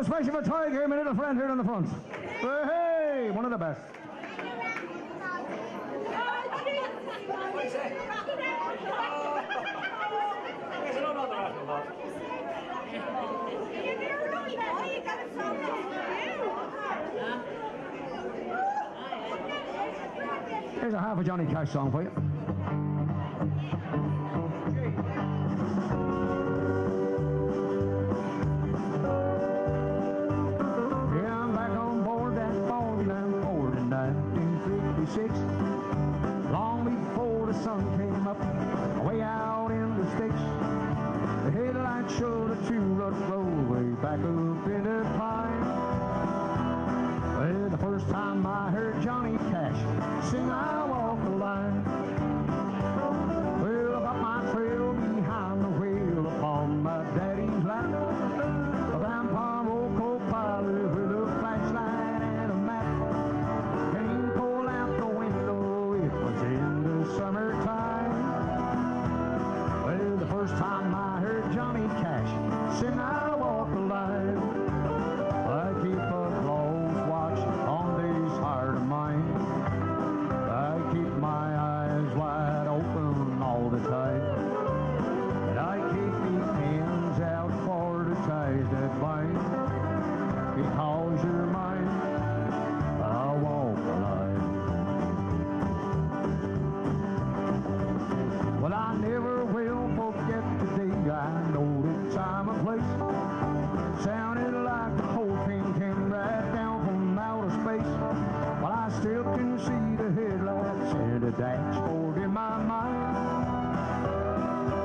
Especially for Tiger, my little friend here on the front. Hey, one of the best. Here's a half a Johnny Cash song for you. Yeah, I'm back on board that 49 Ford in 1956. Long before the sun came up, way out in the sticks. The headlights showed a two-rut road way back up in the pine. Well, the first time I heard Johnny Cash sing I Walk the Line. Well, I got my trail behind the wheel upon my daddy's lap. A grandpa old co-pilot with a flashlight and a map. Came pulled out the window, it was in the summertime. Well, the first time I heard Johnny Cash sing I Walk the Line. I keep a close watch on these heart of mine. I keep my eyes wide open all the time. And I keep these hands out for the ties that bind. Because you're mine, I walk the line. Well, I never will forget the day. I know the time and place. Sounded like the whole thing came right down from outer space. Well, I still can see the headlights and the dashboard in my mind.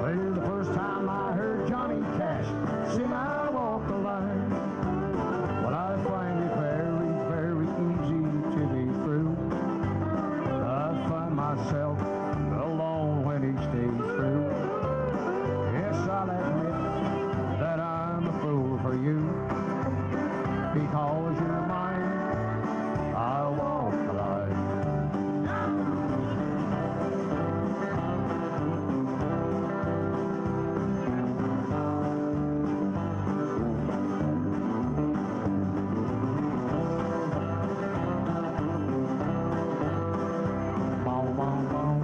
Well, the first time I heard Johnny Cash sing I Walk the Line. Well, I find it very, very easy to be through. I find myself alone when he stays through. Yes, I'll admit that I'm a fool for you. Because you're mine, I'll walk the line. Boom, boom, boom.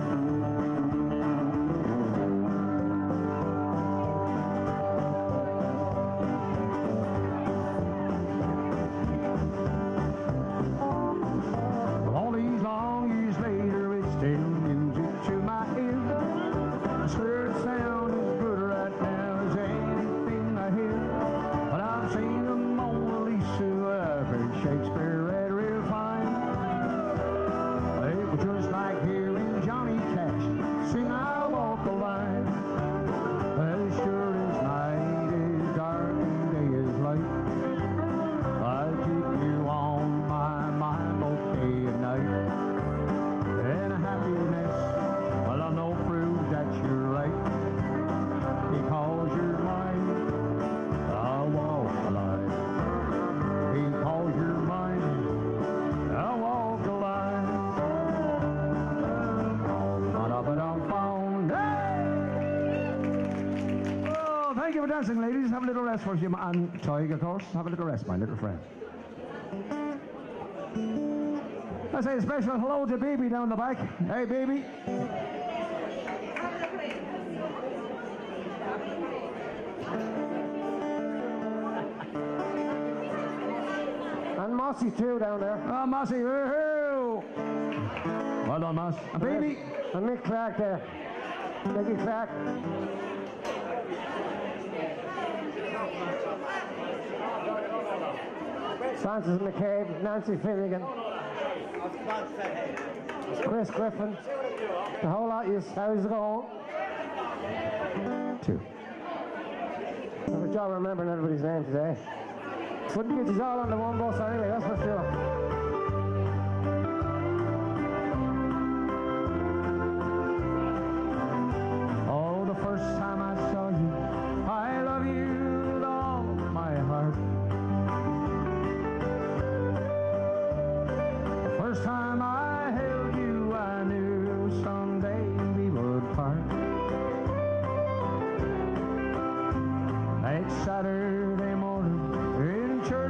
All these long years later, it's still music to my ear. I swear it sounds as good right now as anything I hear. But I've seen the Mona Lisa, I've heard Shakespeare read real fine. It was just like hearing Johnny Cash sing I Walk the Line. As sure as night is dark and day is light, I keep you on my mind both day and night. And happiness, well, I know proof that you're right. Because you're mine, I'll walk the line. Because you're mine, I'll walk the line. Oh, thank you for dancing, ladies. Have a little rest for you, and Tiger, of course. Have a little rest, my little friend. I say a special hello to Baby down the back. Hey, Baby. And Mossy too down there. Oh, Mossy. Woohoo! Well done, Moss. And Baby. And Mick Clark there. Mickey Clark. Francis McCabe, Nancy Finnegan, Chris Griffin, the whole lot. How's it going? 2. Have a job remembering everybody's name today. Wouldn't get you all on the one bus anyway, that's for sure. Oh, the first time I saw you, I love you with all my heart. The first time I held you, I knew someday we would part. That Saturday morning in church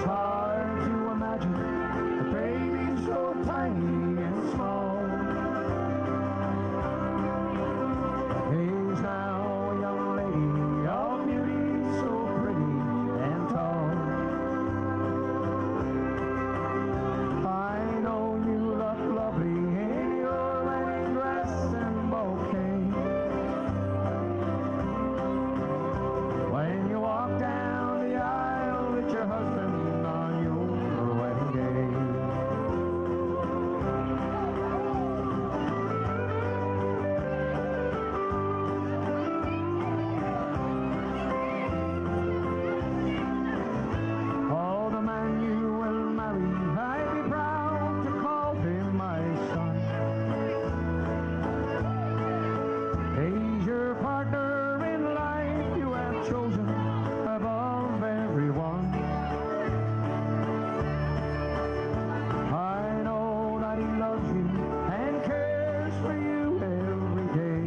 it's hard to imagine a baby so tiny and small. He's now a young lady of beauty, so pretty and tall. I know you look lovely in your wedding dress and bouquet. When you walk down the aisle with your husband on your wedding day. Oh, the man you will marry, I'd be proud to call him my son. He's your partner in life, you have chosen above everyone. I know that he loves you and cares for you every day.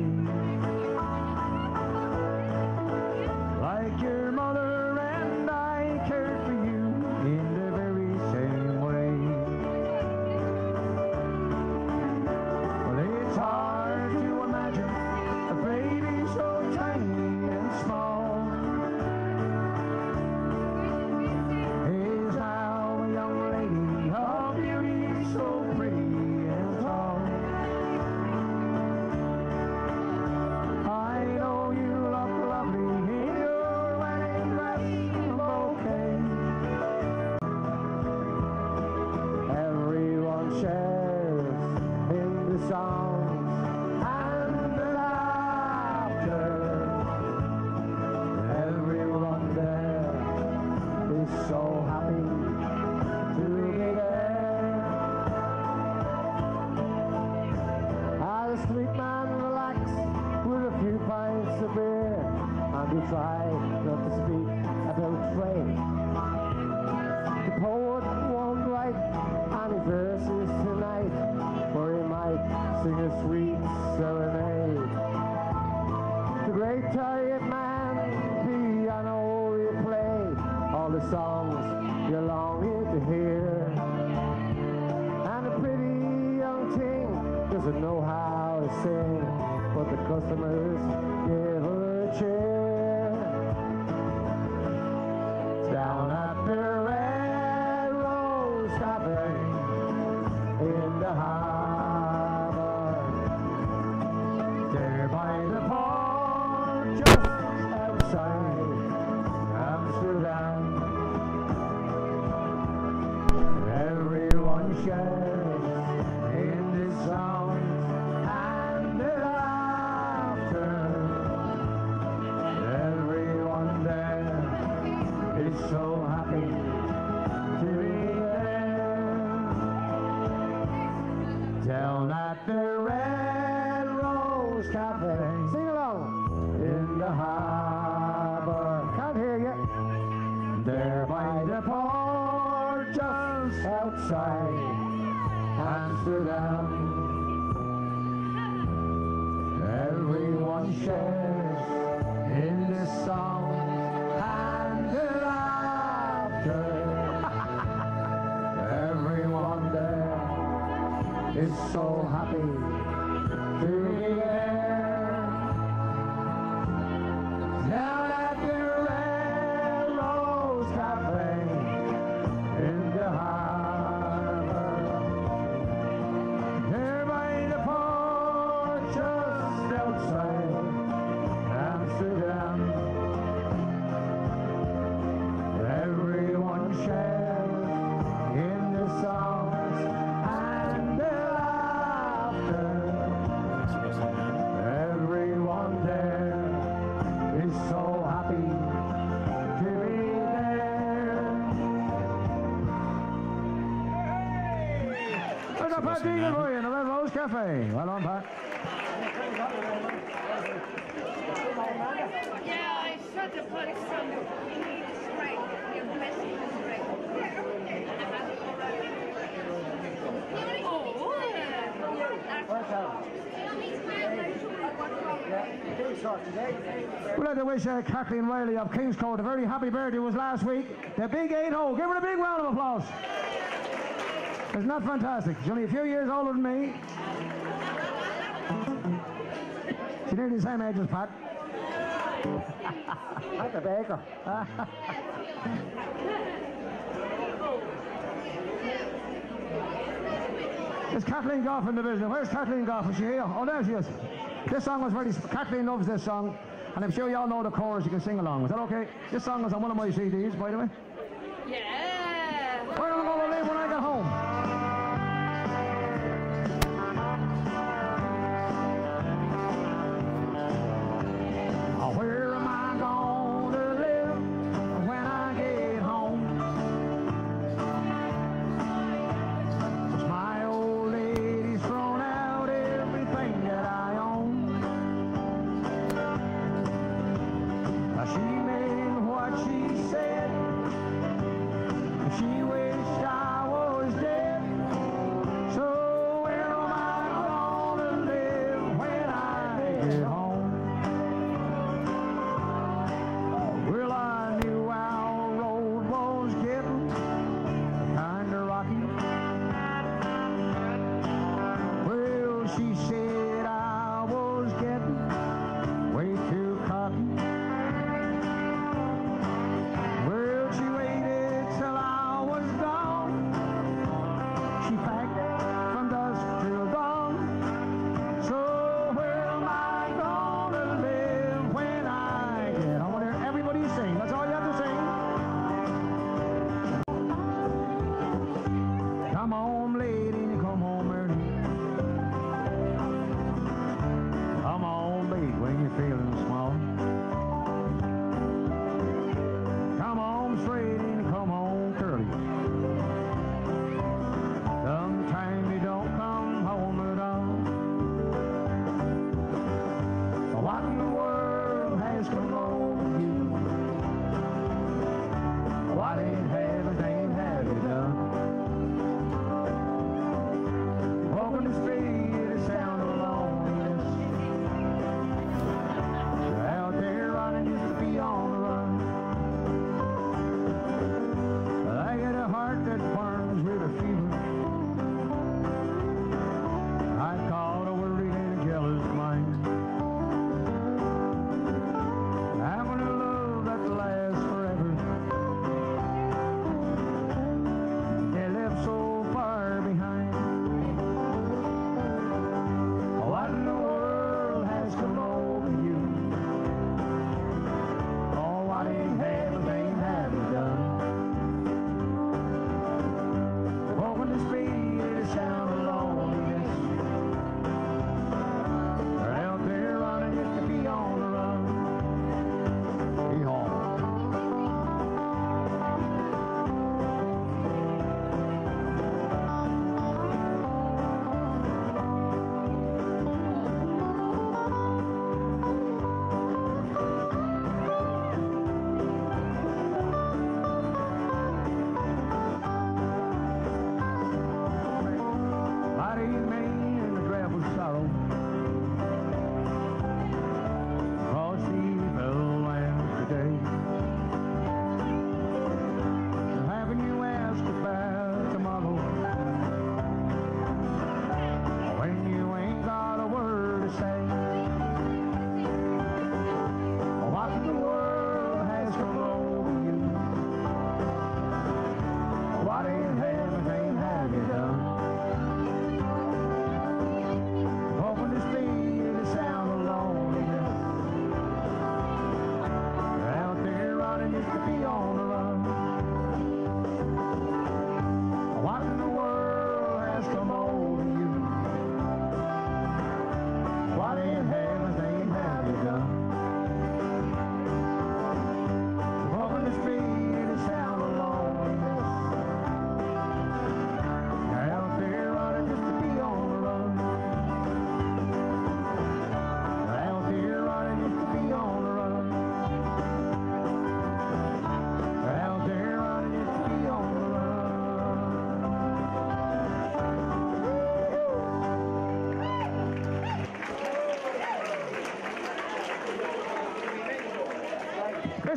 Like your mother and I cared for you in the very same way. Well, it's hard to imagine a baby so tiny and small. He's now a young lady of beauty, so pretty and tall. I know you look lovely in your wedding dress and bouquet. Everyone shares in the songs and the laughter. Everyone there is so happy to be there. As the sweet man relaxed with a few pints of beer, and he tried not to speak about trade. The poet won't write any verses tonight, for he might sing a sweet serenade. The great chariot man, piano will play all the songs you're longing to hear. And a pretty young thing doesn't know how to sing, but the customers give her a cheer. Down at the Red Rose Cafe in the harbor, there by the port just outside Amsterdam. Everyone shares in the sound and the laughter. Everyone there is so happy to be there. Down at the Red Rose Cafe, sing along, in the harbor. Can't hear you. There by the port just outside Amsterdam. Everyone shares in the song and the laughter. Everyone there is so happy to be there. Down at the Red Rose Cafe in the harbor, there by the port just outside Amsterdam. Everyone shares in the songs and the laughter. Everyone there is so happy to be there. There's a Pat Deegan for you in the Red Rose Cafe. Well done, Pat. Yeah, I should have put some straight. Your message is straight. Oh, First out. Yeah, We'd like to wish Kathleen Riley of Kingscourt a very happy birthday. It was last week. The big 8-0. Give her a big round of applause. Isn't that fantastic? She's only a few years older than me. She's nearly the same age as Pat. Pat the baker. Is Kathleen Goff in the business? Where's Kathleen Goff? Is she here? Oh, there she is. This song was very... Kathleen loves this song, and I'm sure you all know the chorus. You can sing along. Is that okay? This song was on one of my CDs, by the way. Yeah. Where am I going to live when I get home? Oh, where am I going to live when I get home? 'Cause my old lady's thrown out everything that I own. She meant what she said. She wished I was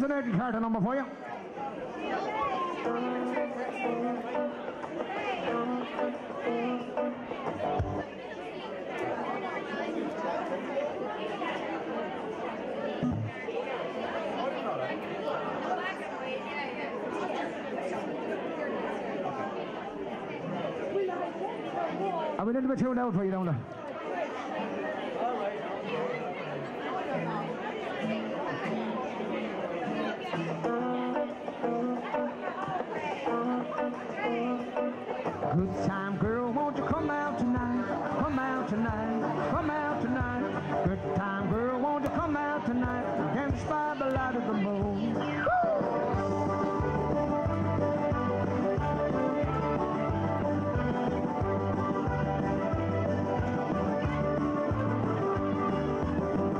alternating card number for you. I'm a little bit tuned out for you down there. Good time girl, won't you come out tonight? Come out tonight, come out tonight. Good time girl, won't you come out tonight? Dance by the light of the moon.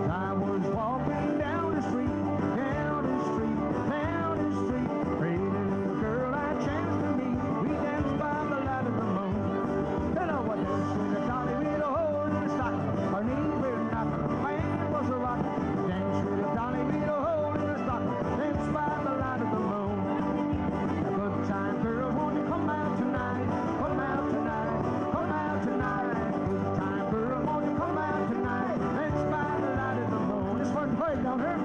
I was walking down the street, down the street, down the street. Pretty little girl I chanced to meet. We danced by the light of the moon. You know what dance with a dolly with a hole in the stocking. Her knees were knocking, her band was a rocking. Dance with a dolly with a hole in the stocking. Dance by the light of the moon. A good time girl, won't you come out tonight? Come out tonight, come out tonight. Good time girl, won't you come out tonight? Dance by the light of the moon. This one's playing down here.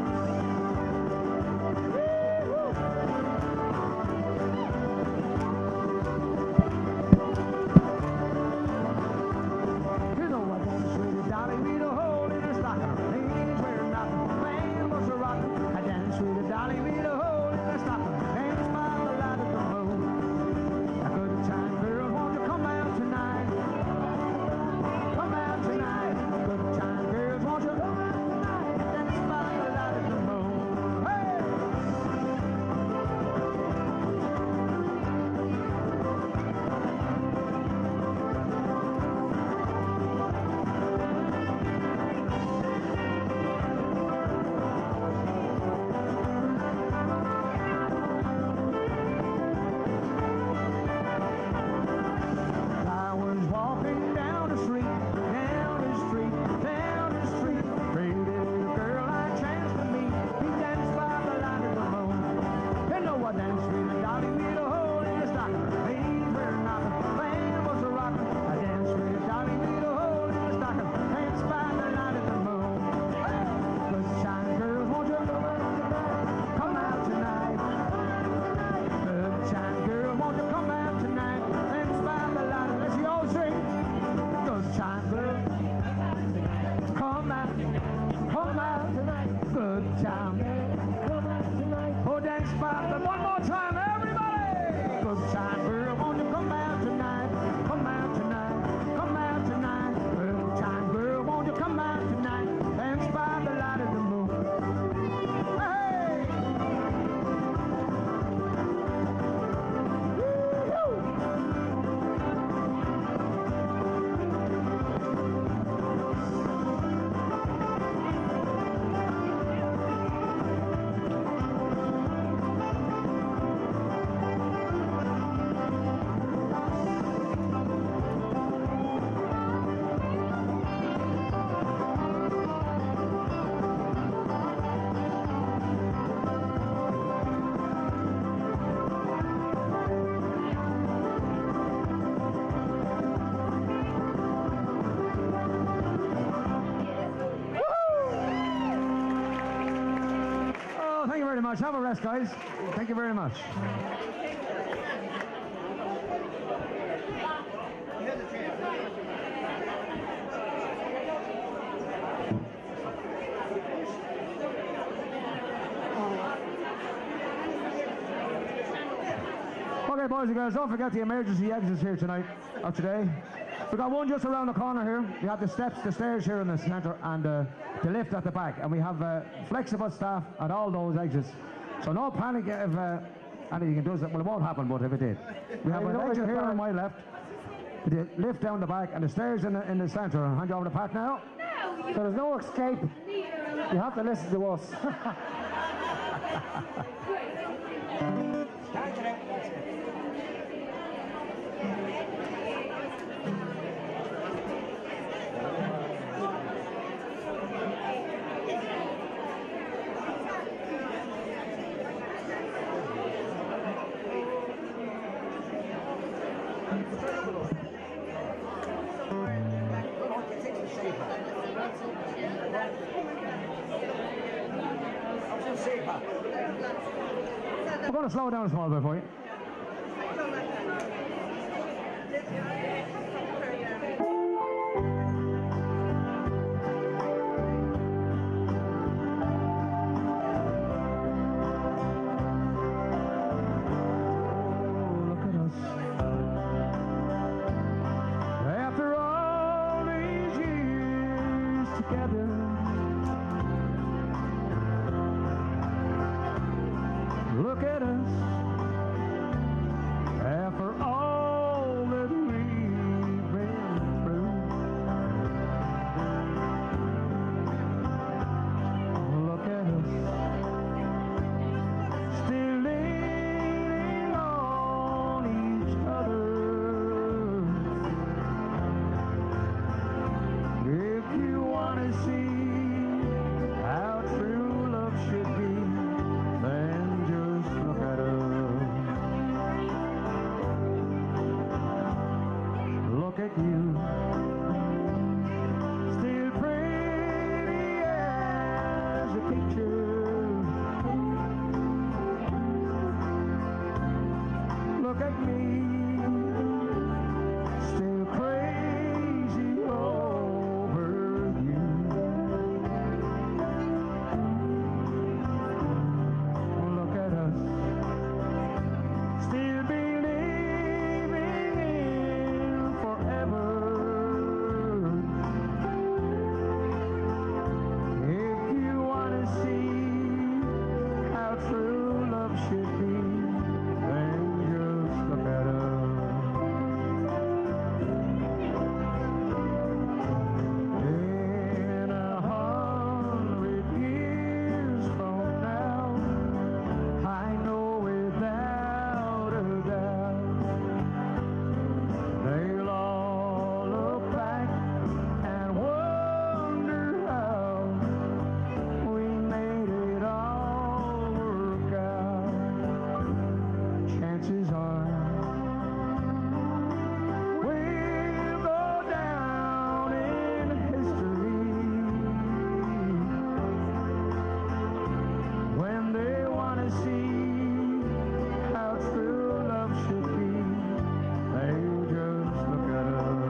You know what dance with a dolly with a hole in her stocking. Ladies wear nothing, man was a rockin'. I dance with a dolly with a hole in her stocking. Dance by the light of the moon. A good time girl, won't you come out tonight? Come out tonight. Good time girls, won't you come out tonight? Dance by the light of the moon. Hey! I was walking down the street, down the street, down the street. Pretty little girl I chanced to meet. We danced by the light of the moon. You know what dance with a dolly with a hole in the stocking. Ladies were knocking, band was a rocking. I danced with a dolly with a hole in the stocking. Danced by the light of the moon. Good time girls, won't you come out tonight? Good time girl, won't you come out tonight? Dance by the light of, let's all sing. Good time girl, come out tonight. Good time, come out tonight. Oh, dance by the, one more time, everybody. Good time girl, won't you come out tonight? Come out tonight, come out tonight. Good time girl, won't you come out tonight? Dance by the light of the moon. Hey! Oh, thank you very much. Have a rest, guys. Thank you very much. Okay, boys and girls, don't forget the emergency exits here tonight, or today. We've got one just around the corner here. We have the steps, the stairs here in the centre, and the lift at the back. And we have Flexibus staff at all those exits. So no panic if anything does it. Well, it won't happen, but if it did. We have an exit here on my left, the lift down the back, and the stairs in the centre. I'll hand you over to Pat now. So there's no escape. You have to listen to us. We're going to slow it down a small bit for you. Look at us after all that we've been through. Look at us still leaning on each other. If you want to see how true love should be, then just look at us. Look at you, still pretty as a picture. Look at me, still crazy over you. Look at us, still believing in forever. If you want to see how true love should be, then just look at us. In 100 years from now, I know without a doubt they'll all look back and wonder how we made it all work out. Chances are we'll go down in history when they want to see how true love should be. They just look at us.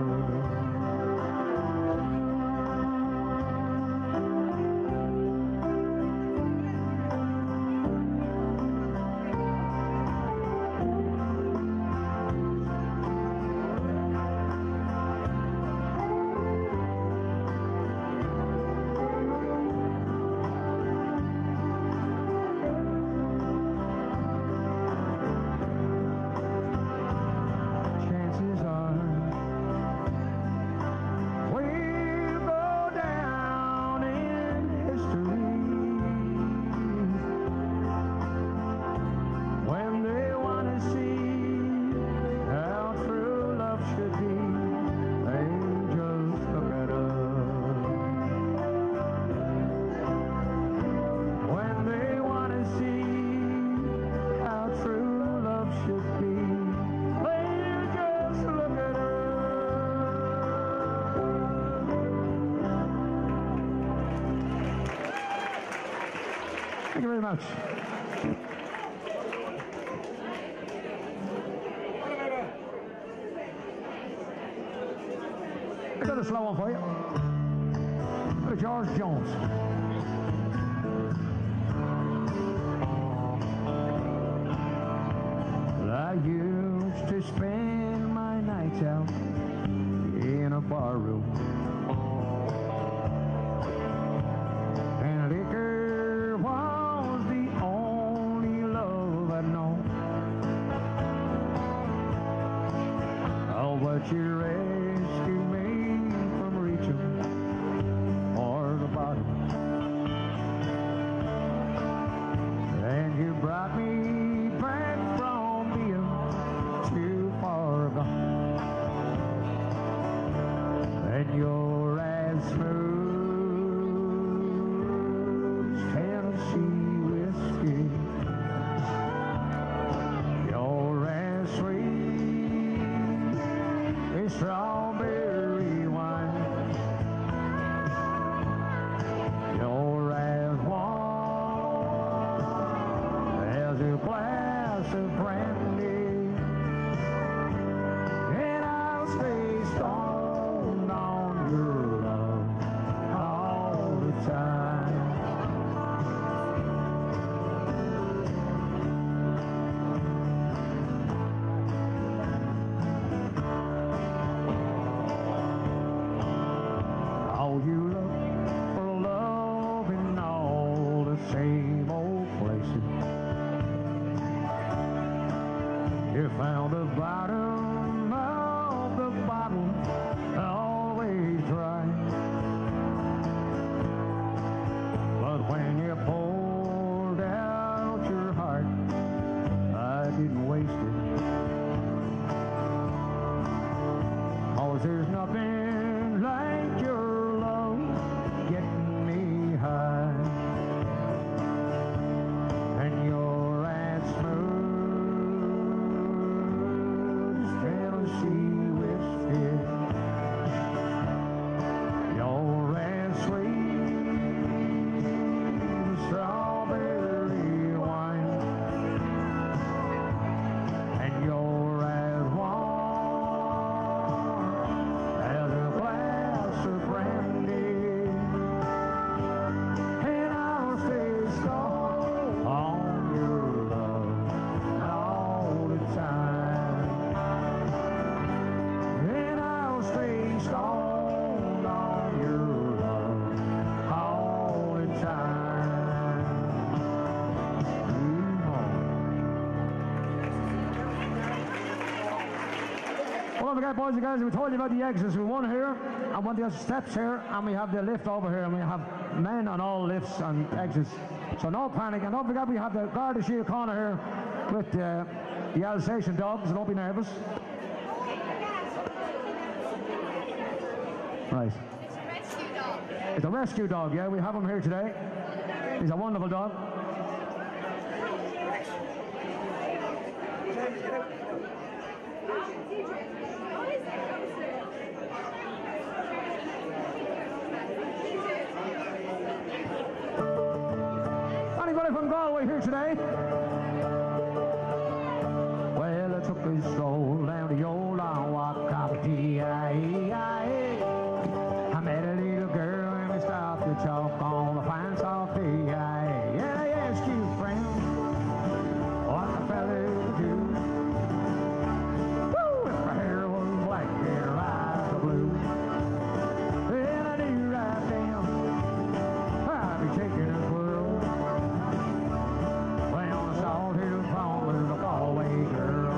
Chances are we'll go down in history when they want to see how true love should be. They just look at us. When they want to see how true love should be, they just look at us. Thank you very much. I got a slow one for you. George Jones. I used to spend my nights out in a bar room, and liquor was the only love I'd known. Oh, but you rescued me from reaching for the bottom, and you brought me back from being too far gone. And you're as smooth as Tennessee whiskey. You're as sweet brandy, and I'll stay stoned on your love all the time. All you look for love in all the same old places. You found the bottom of the bottle, always dry. But when you poured out your heart, I didn't waste it. 'Cause there's nothing like your love getting me high. And you're as smooth as Tennessee whiskey. You're as sweet as strawberry wine. And you're as warm as a glass of brandy. And I'll stay stoned on your love all the time. And I'll stay stoned on your love all the time. Well, don't forget, boys and girls, we told you about the exits. We one here, and one of the steps here, and we have the lift over here, and we have men on all lifts and exits. So no panic, and don't forget we have the Garda Shield corner here with the Alsatian dogs, so don't be nervous. Right. It's a rescue dog. It's a rescue dog, yeah, we have him here today. He's a wonderful dog. Anybody from Galway here today? Well, I took a stroll down the old Walk-Up-Tea. I met a little girl and we stopped to talk on a fine soft day. And I asked you, friend, what the fella do? Woo! If my hair was black and her eyes were blue, then I knew right then I'd be taking a twirl. Well, I saw her from the Galway girl.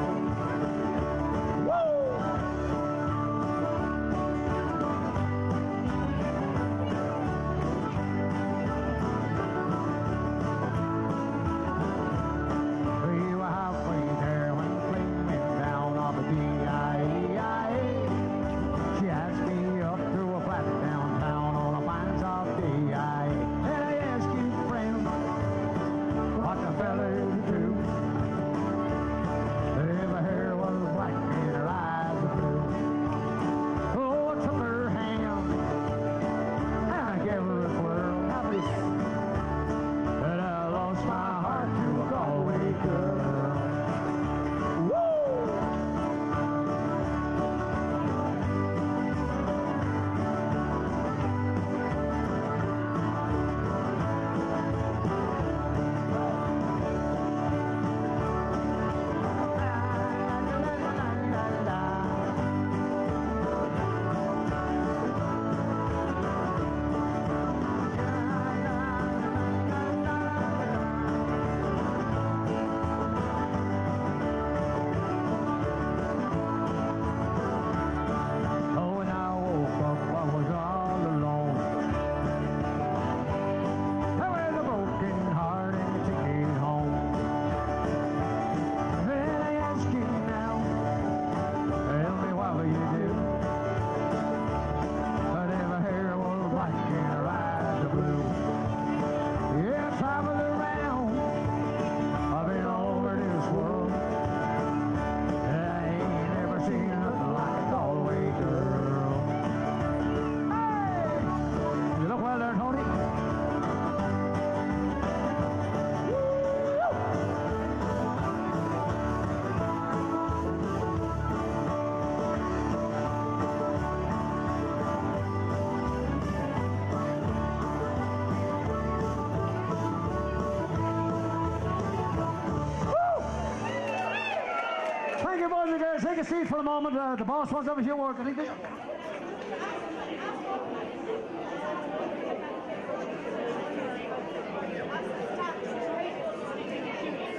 Thank you, boys and girls. Take a seat for a moment. The boss wants to have a few words. I think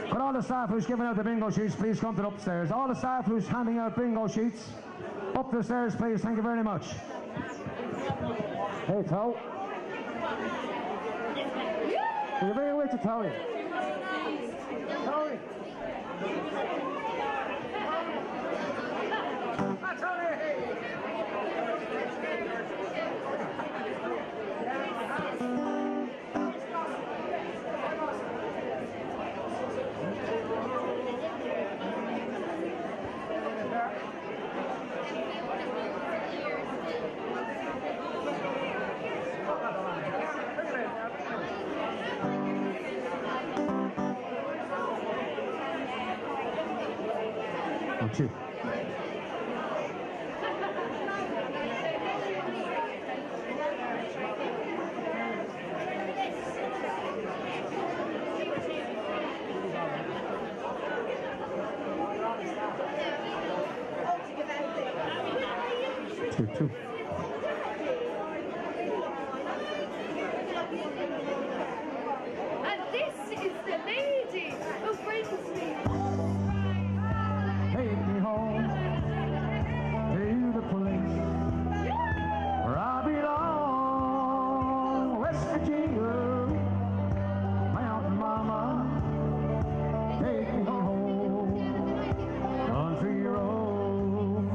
Could all the staff who's giving out the bingo sheets please come to the upstairs? All the staff who's handing out bingo sheets, up the stairs please. Thank you very much. Hey, Toe. Will you bring it with you, Tony? Tony. Two. Two. And this is the lady who brings me. Take me home to the place where I belong, West Virginia, Mountain Mama. Take me home, country road,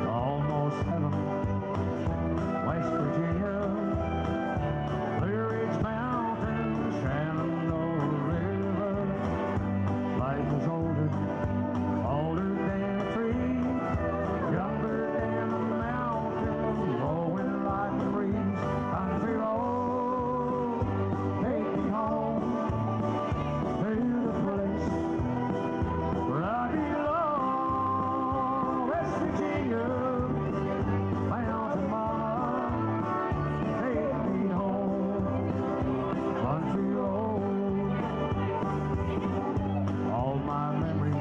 almost heaven, West Virginia, Blue Ridge Mountains, Shenandoah River, life is older than a tree, younger than a mountain, blowing like a breeze. Country road, take me home to the place where I belong, West Virginia, Mountain Mama. Take me home, country road, all my memories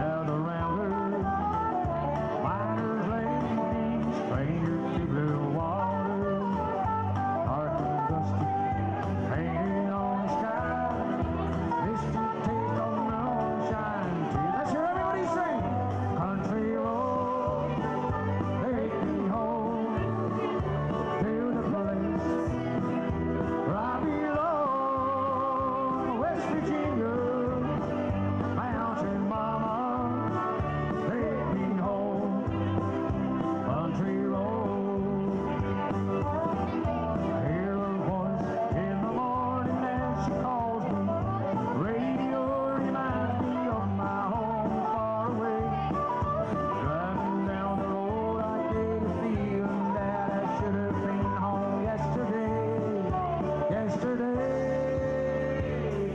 out around her, miners, ladies, strangers to blue water, dark and dusty, painted on the sky, distant taste of moonshine too. Let's hear everybody sing. Country road, take me home to the place where I belong, West Virginia, Mountain Mama. Take me home, country road. I hear her voice in the morning as she calls me. Radio reminds me of my home far away. Driving down the road, I get a feeling that I should have been home yesterday.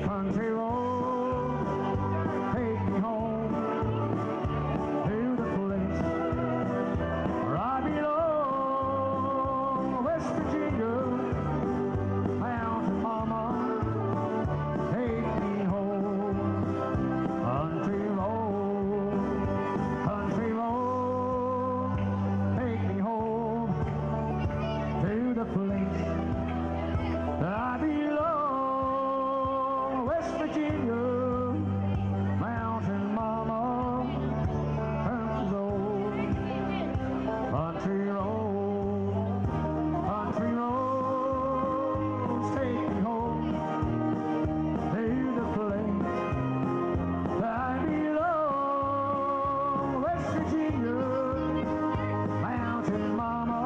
Country road, take me home to the place where I belong, West Virginia, Mountain Mama. Take me home, country road, take me home to the place that I belong, West Virginia, Mountain Mama. Country roads, take me home to the place that I belong, West Virginia, Mountain Mama.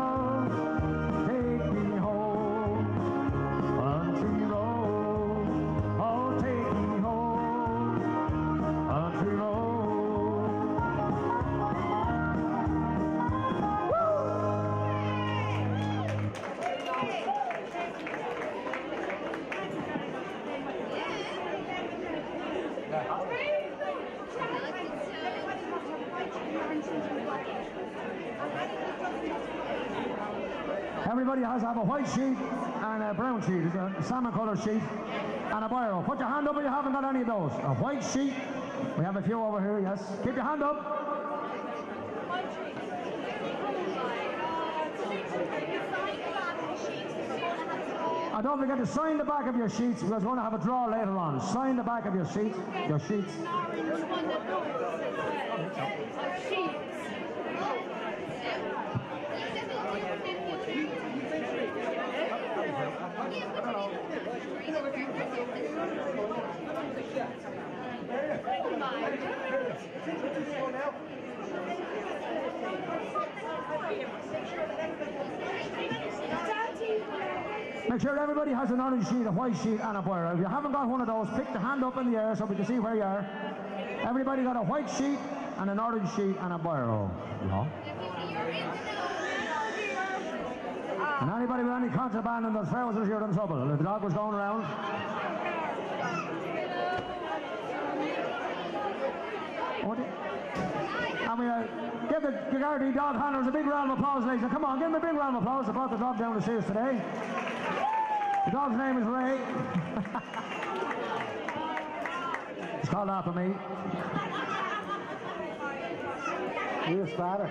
Take me home, country road, oh take me home, country road. Everybody has to have a white sheet and a brown sheet, a salmon colour sheet and a biro. Put your hand up if you haven't got any of those. A white sheet We have a few over here, yes. Keep your hand up. And don't forget to sign the back of your sheets because we're going to have a draw later on. Sign the back of your sheets. Your sheets. Make sure everybody has an orange sheet, a white sheet and a biro. If you haven't got one of those, pick the hand up in the air so we can see where you are. Everybody got a white sheet and an orange sheet and a biro. Yeah. And anybody with any contraband in their trousers, you're in trouble. If the dog was going around. And we give the Gardaí dog handlers a big round of applause, ladies. Come on, give them a big round of applause. They brought the dog down to see us today. The dog's name is Ray. It's called after me. You starter.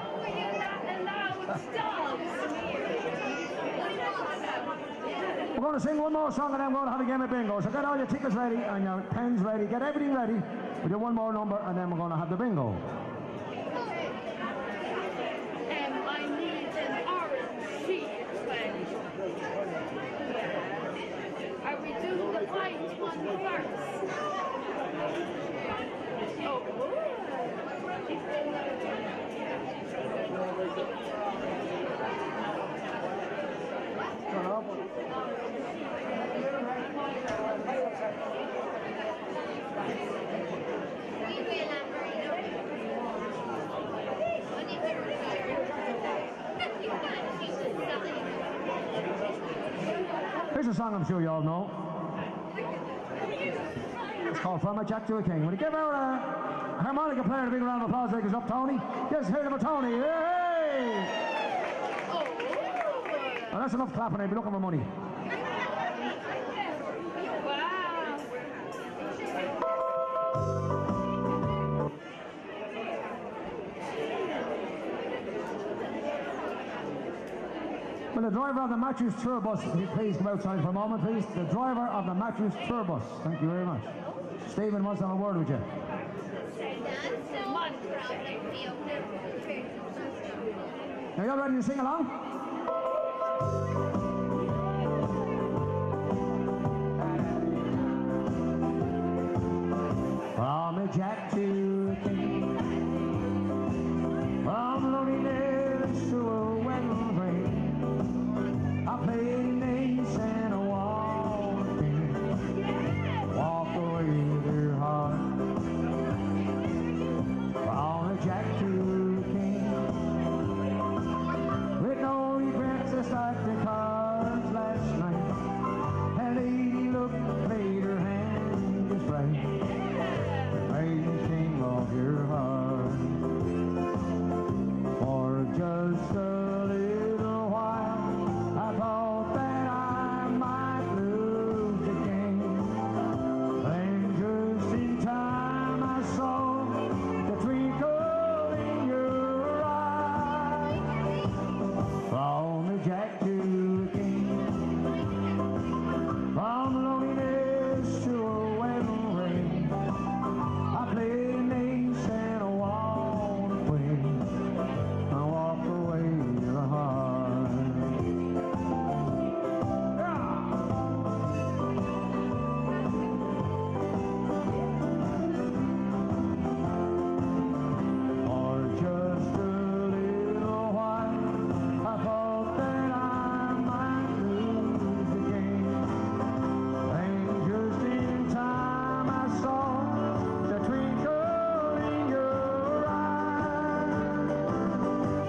We're going to sing one more song and then we're going to have a game of bingo. So get all your tickets ready and your pens ready. Get everything ready. We do one more number and then we're going to have the bingo. I need an orange sheet, please. Are we doing the white one first? Oh. Here's a song I'm sure you all know. It's called From a Jack to a King. Will you give our harmonica player a big round of applause? Take us up, Tony. Yes, hear them, Tony. Hey! Well, that's enough clapping. I'll be looking for money. Will the driver of the Matthews tour bus please come outside for a moment, please? The driver of the Matthews tour bus. Thank you very much. Stephen wants to have a word with you. Are you all ready to sing along? From a Jack to a King, from loneliness to a wedding ring, I played an ace and a walk away with your heart. From a Jack to a King, with no regrets, I stacked the cards last night. That lady looked, played her hand just right. King of your heart. For just a little while, I thought that I might lose the game. Then just in time I saw the twinkle in your eyes. From the Jack to the King, from loneliness to a wedding ring, I played an ace and a walk away. I walk away in a heart. For just a little while, I thought that I might lose the game. And just in time I saw the twinkle in your eyes.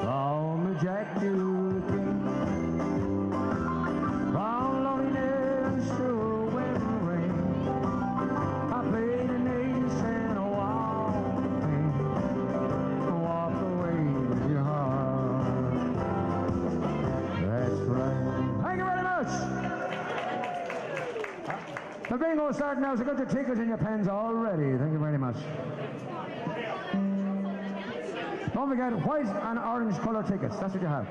From the Jack to the King, from loneliness to a wedding ring, I played an ace and a walk away with your heart. That's right. Thank you very much. The bingo starting now, so get your tickets and your pens all ready. Thank you very much. Don't forget white and orange colour tickets. That's what you have.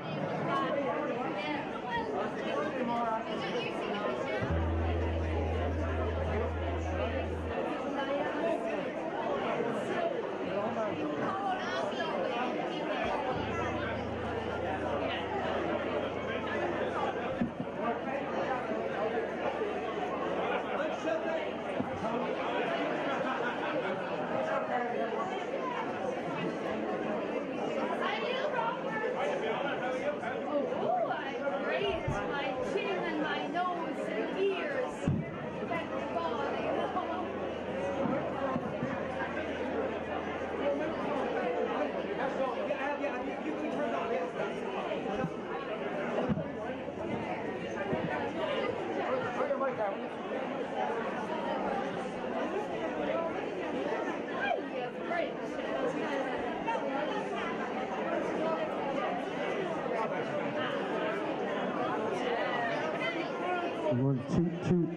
One,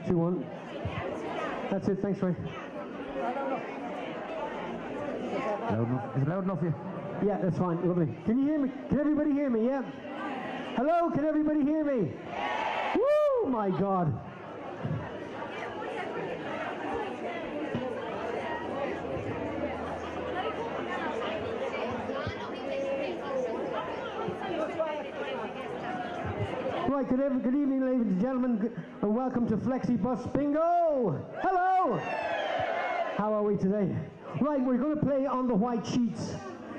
two, one. That's it, thanks, Ray. Loud enough? Is it loud enough for you? Yeah, that's fine, lovely. Can you hear me? Can everybody hear me, yeah? Hello, can everybody hear me? Woo, my God. Right, good evening, ladies and gentlemen, and welcome to Flexibus Bingo! Hello! How are we today? Right, we're going to play on the white sheets,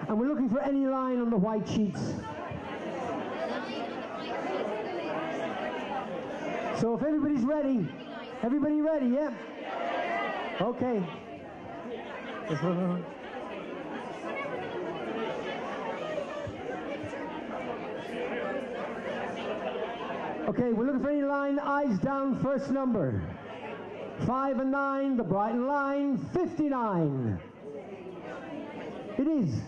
and we're looking for any line on the white sheets. So if everybody's ready, everybody ready, yeah? Okay. Okay, we're looking for any line, eyes down, first number. 5 and 9, the Brighton line, 59. It is.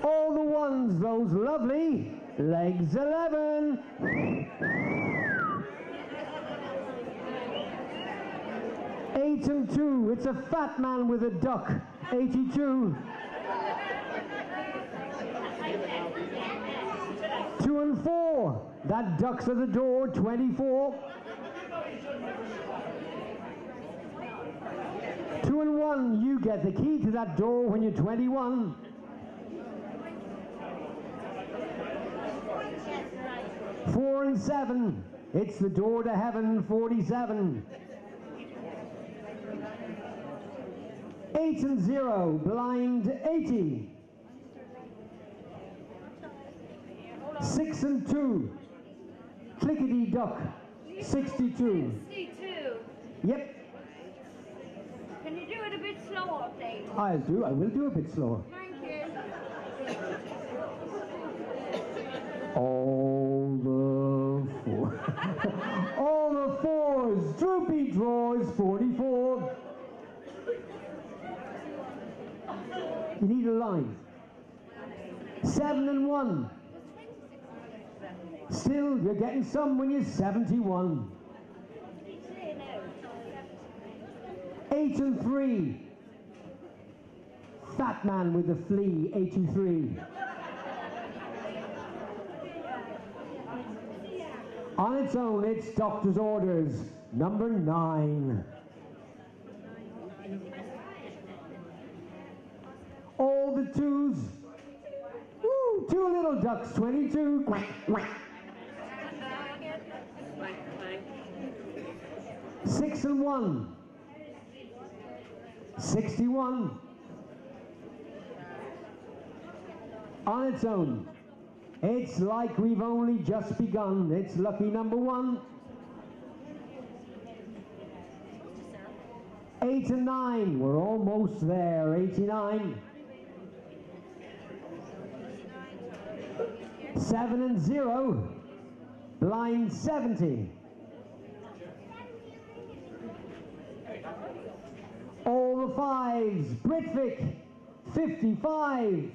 All the ones, those lovely, legs 11. 8 and 2, it's a fat man with a duck, 82. 2 and 4, that duck's at the door, 24. 2 and 1, you get the key to that door when you're 21. 4 and 7, it's the door to heaven, 47. 8 and 0, blind, 80. 6 and 2, clickety duck, 62. 62. Yep. Can you do it a bit slower, please? I will do a bit slower. Thank you. All the four. All the fours, droopy drawers, 44. You need a line. 7 and 1. Still, you're getting some when you're 71. 8 and 3. Fat man with the flea, 83. On its own, it's doctor's orders, number 9. All the 2s. Woo, 2 little ducks, 22. Quack, quack. 6 and 1. 61. On its own. It's like we've only just begun. It's lucky number 1. 8 and 9. We're almost there. 89. 7 and 0. Blind, 70. All the 5s. Britvic, 55.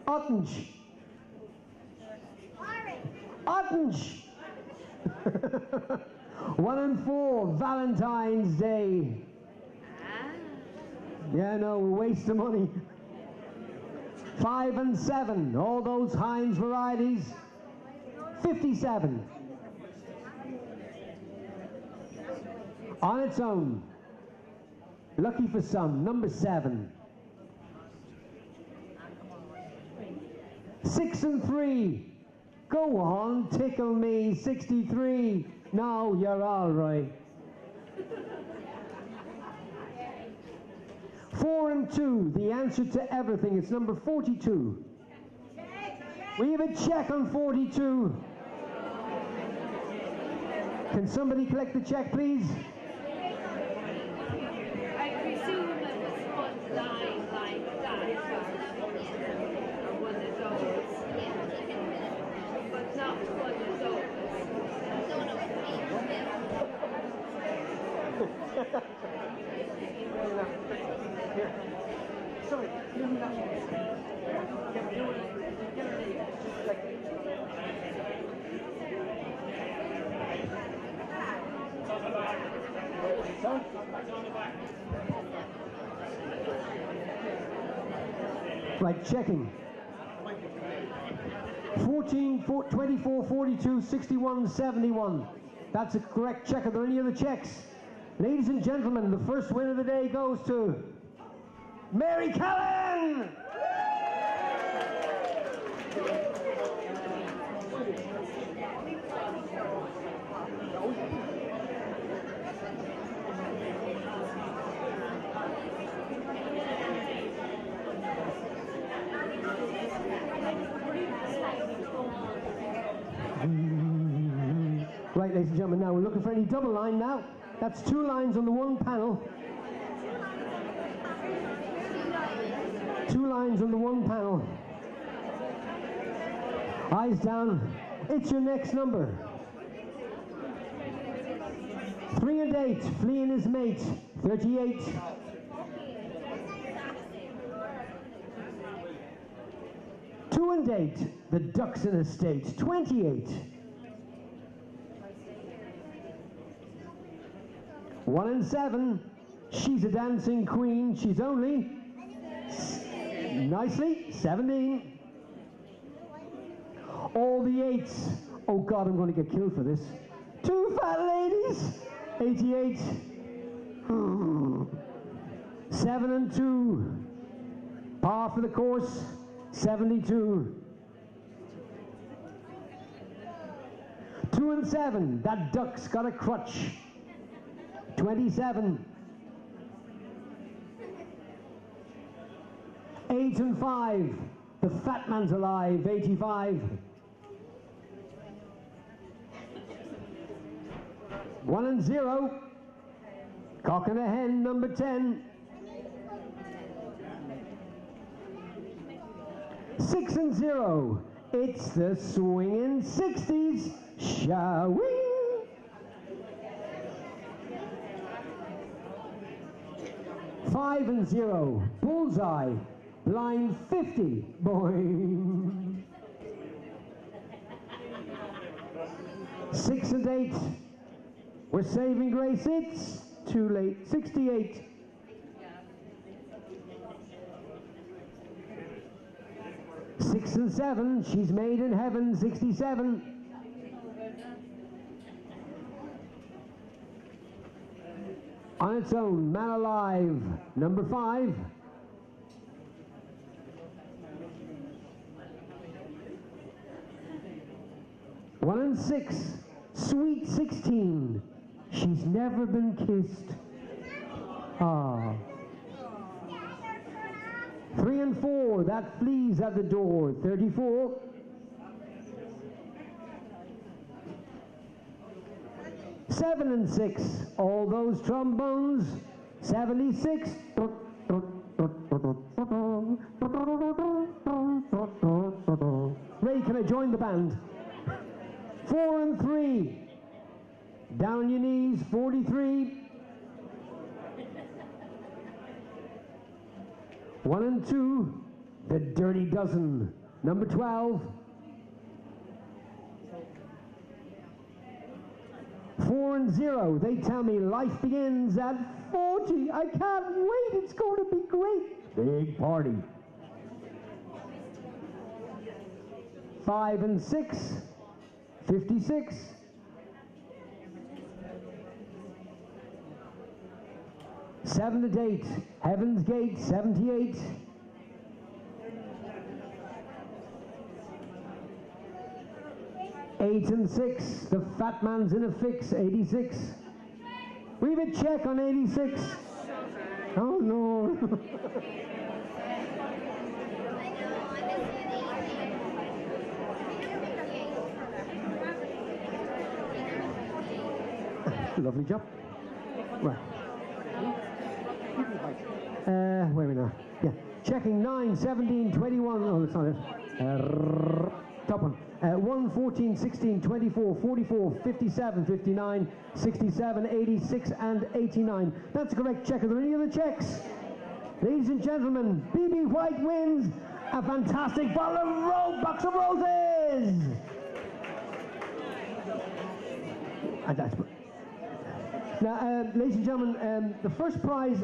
Ottench. Ottench. 1 and 4. Valentine's Day. Yeah, no, we waste the money. 5 and 7, all those Heinz varieties, 57. On its own, lucky for some, number 7. 6 and 3, go on, tickle me, 63. No, you're all right. 4 and 2, the answer to everything. It's number 42. We have a check on 42. Can somebody collect the check, please? I presume it was one line like that. Or one of those. But not one of those. Sorry, give me that one. Right, checking. 14, 24, 42, 61, 71. That's a correct check. Are there any other checks? Ladies and gentlemen, the first win of the day goes to Mary Callan! Right, ladies and gentlemen, now we're looking for any double line now. That's 2 lines on the one panel. 2 lines on the one panel. Eyes down. It's your next number. 3 and 8, Flea and his mate, 38. 2 and 8, the Ducks in a State, 28. 1 and 7, she's a dancing queen, she's only, nicely, 17. All the 8s, oh God, I'm going to get killed for this. 2 fat ladies, 88. 7 and 2, par for the course, 72. 2 and 7, that duck's got a crutch, 27. 8 and 5, the fat man's alive, 85. 1 and 0, cock and a hen, number 10. 6 and 0, it's the swinging 60s, shall we? 5 and 0, bullseye, line 50, boing. 6 and 8, we're saving grace, it's too late, 68. 6 and 7, she's made in heaven, 67. 'On its own, man alive, number 5. 1 and 6, sweet 16, she's never been kissed. Ah. 3 and 4, that flees at the door, 34. 7 and 6, all those trombones, 76. Ray, can I join the band? 4 and 3, down your knees, 43. 1 and 2, the Dirty Dozen, number 12. 4 4 and 0. They tell me life begins at 40. I can't wait. It's going to be great. Big party. 5 and 6. 56. 7 and 8. Heaven's Gate. 78. 8 and 6. The fat man's in a fix. 86. We have a check on 86. Oh no. Lovely job. Right. Where are we now? Yeah. Checking 9, 17, 21. Oh, that's not it. Top one. 1, 14, 16, 24, 44, 57, 59, 67, 86, and 89. That's a correct check. Are there any other checks? Ladies and gentlemen, BB White wins a fantastic bottle of box of roses. And that's now, ladies and gentlemen, the first prize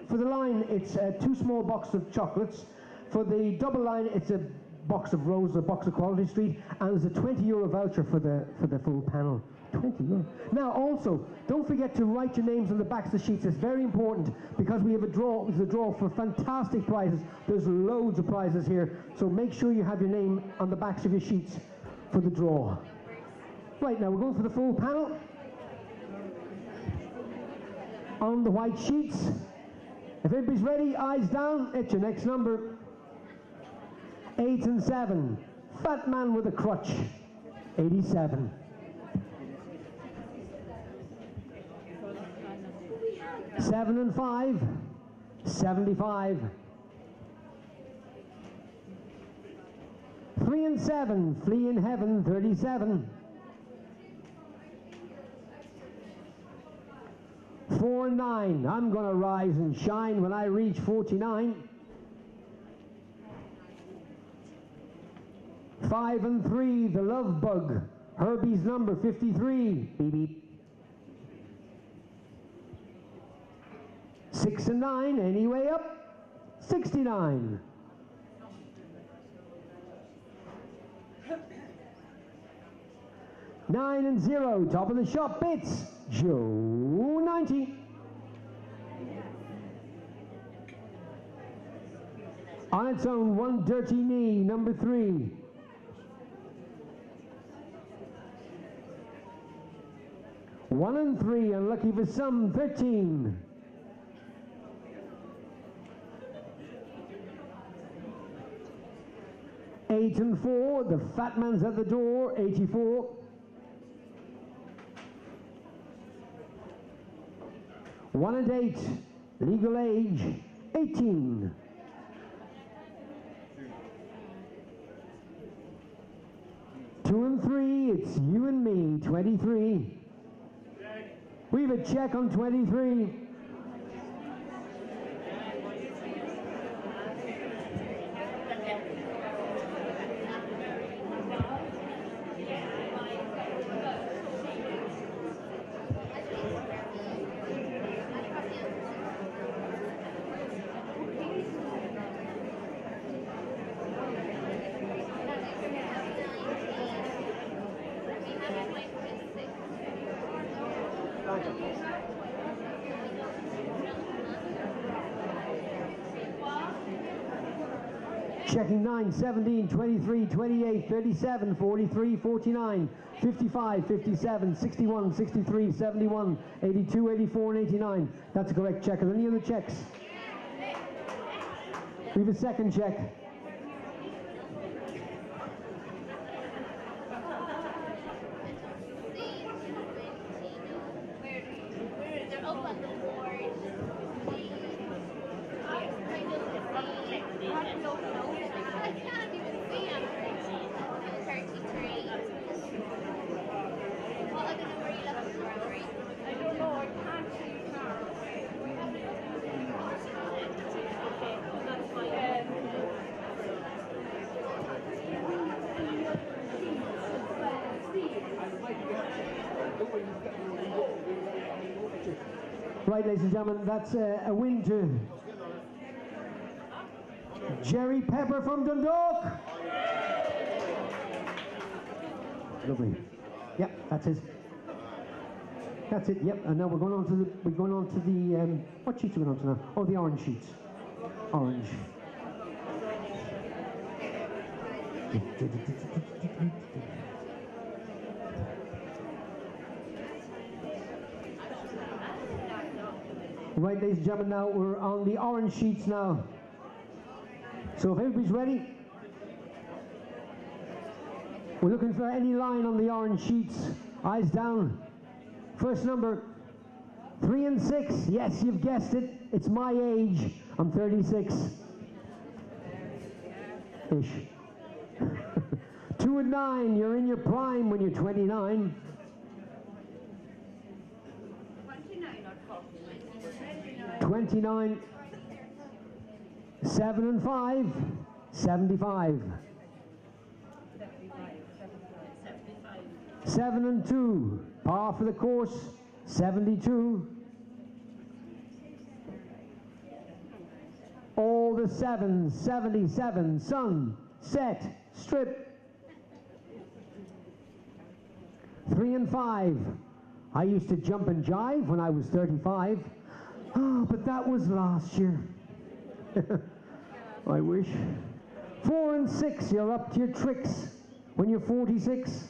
for the line, it's 2 small boxes of chocolates. For the double line, it's a box of roses, a box of Quality Street, and there's a €20 voucher for the full panel. €20. Now, also, don't forget to write your names on the backs of the sheets. It's very important because we have a draw. There's a draw for fantastic prizes. There's loads of prizes here, so make sure you have your name on the backs of your sheets for the draw. Right, now we're going for the full panel. On the white sheets. If everybody's ready, eyes down, it's your next number. 8 and 7. Fat man with a crutch. 87. 7 and 5. 75. 3 and 7. Flee in heaven. 37. 4 and 9. I'm gonna rise and shine when I reach 49. 5 and 3, the love bug. Herbie's number 53. Beep beep. 6 and 9, anyway up. 69. 9 and 0, top of the shop bits. Joe 90. On its own, one dirty knee, number 3. 1 and 3, unlucky for some, 13. 8 and 4, the fat man's at the door, 84. 1 and 8, legal age, 18. 2 and 3, it's you and me, 23. We have a check on 23. Checking 9, 17, 23, 28, 37, 43, 49, 55, 57, 61, 63, 71, 82, 84, and 89. That's a correct check. Are there any other checks? We have a second check. Right, ladies and gentlemen, that's a win to Jerry Pepper from Dundalk. Lovely. Yep, that's his. That's it. Yep. And now we're going on to the what sheets are we going on to now? Oh, the orange sheets. Orange. Right, ladies and gentlemen, now we're on the orange sheets now. So if everybody's ready, we're looking for any line on the orange sheets. Eyes down. First number, 3 and 6. Yes, you've guessed it. It's my age. I'm 36-ish. 2 and 9. You're in your prime when you're 29. 29. 7 and 5. 75. 7 and 2. Par for the course, 72. All the 7s, 77. Sun, set, strip. 3 and 5. I used to jump and jive when I was 35. Oh, but that was last year. I wish. 4 and 6. You're up to your tricks when you're 46.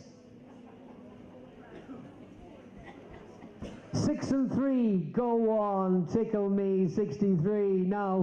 6 and 3, go on, tickle me, 63, now.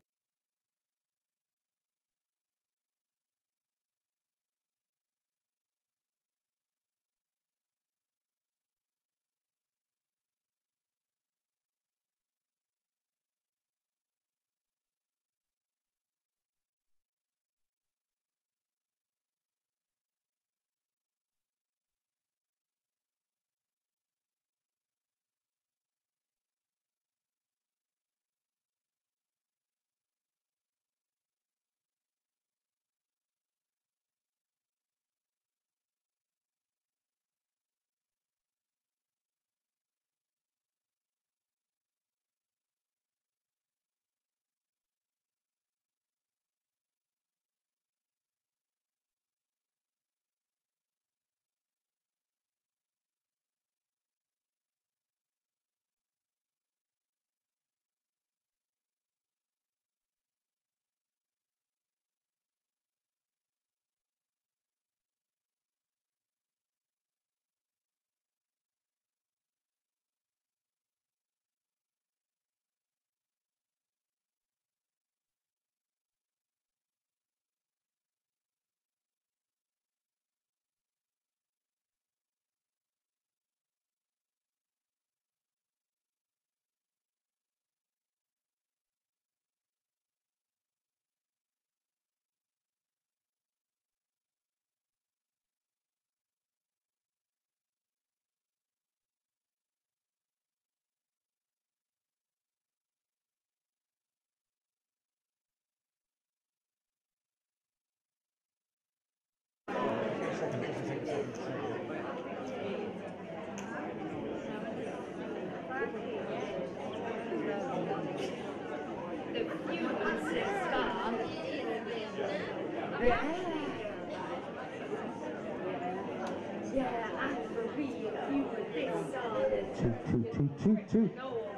Two.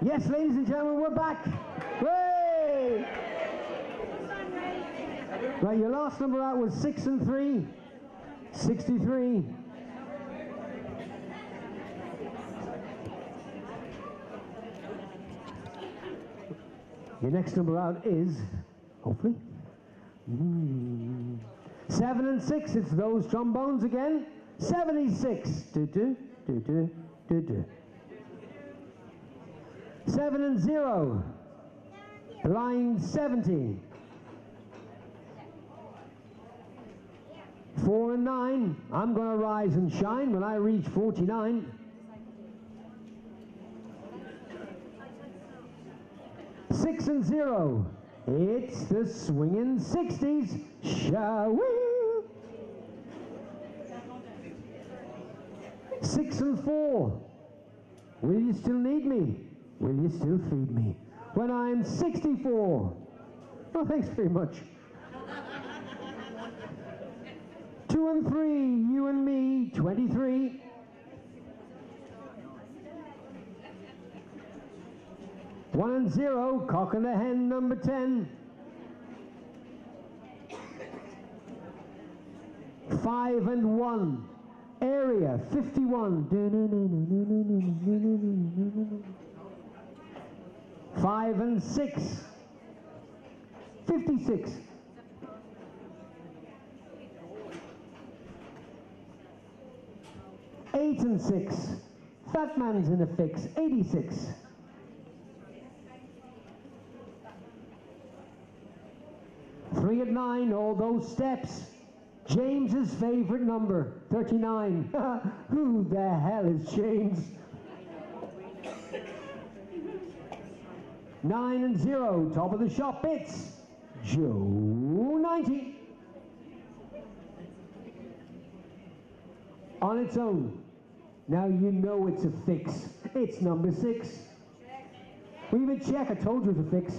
Yes, ladies and gentlemen, we're back. Hooray! Right, your last number out was 6 and 3, 63. Your next number out is, hopefully, 7 and 6. It's those trombones again. 76. Do, do, do, do, do, do. 7 and 0. Line 70. 4 and 9. I'm going to rise and shine when I reach 49. 6 and 0. It's the swinging 60s. Shall we? 6 and 4. Will you still need me? Will you still feed me when I'm 64? Oh, thanks very much. 2 and 3, you and me, 23. 1 and 0, Cock and the Hen, number 10. 5 and 1, Area 51. 5 and 6, 56. 8 and 6, Fat Man's in a Fix, 86. 3 and 9, All Those Steps, James's favorite number, 39. Who the hell is James? 9 and 0, Top of the Shop Bits, Joe, 90. On its own. Now you know it's a fix. It's number 6. We even check, I told you it's a fix.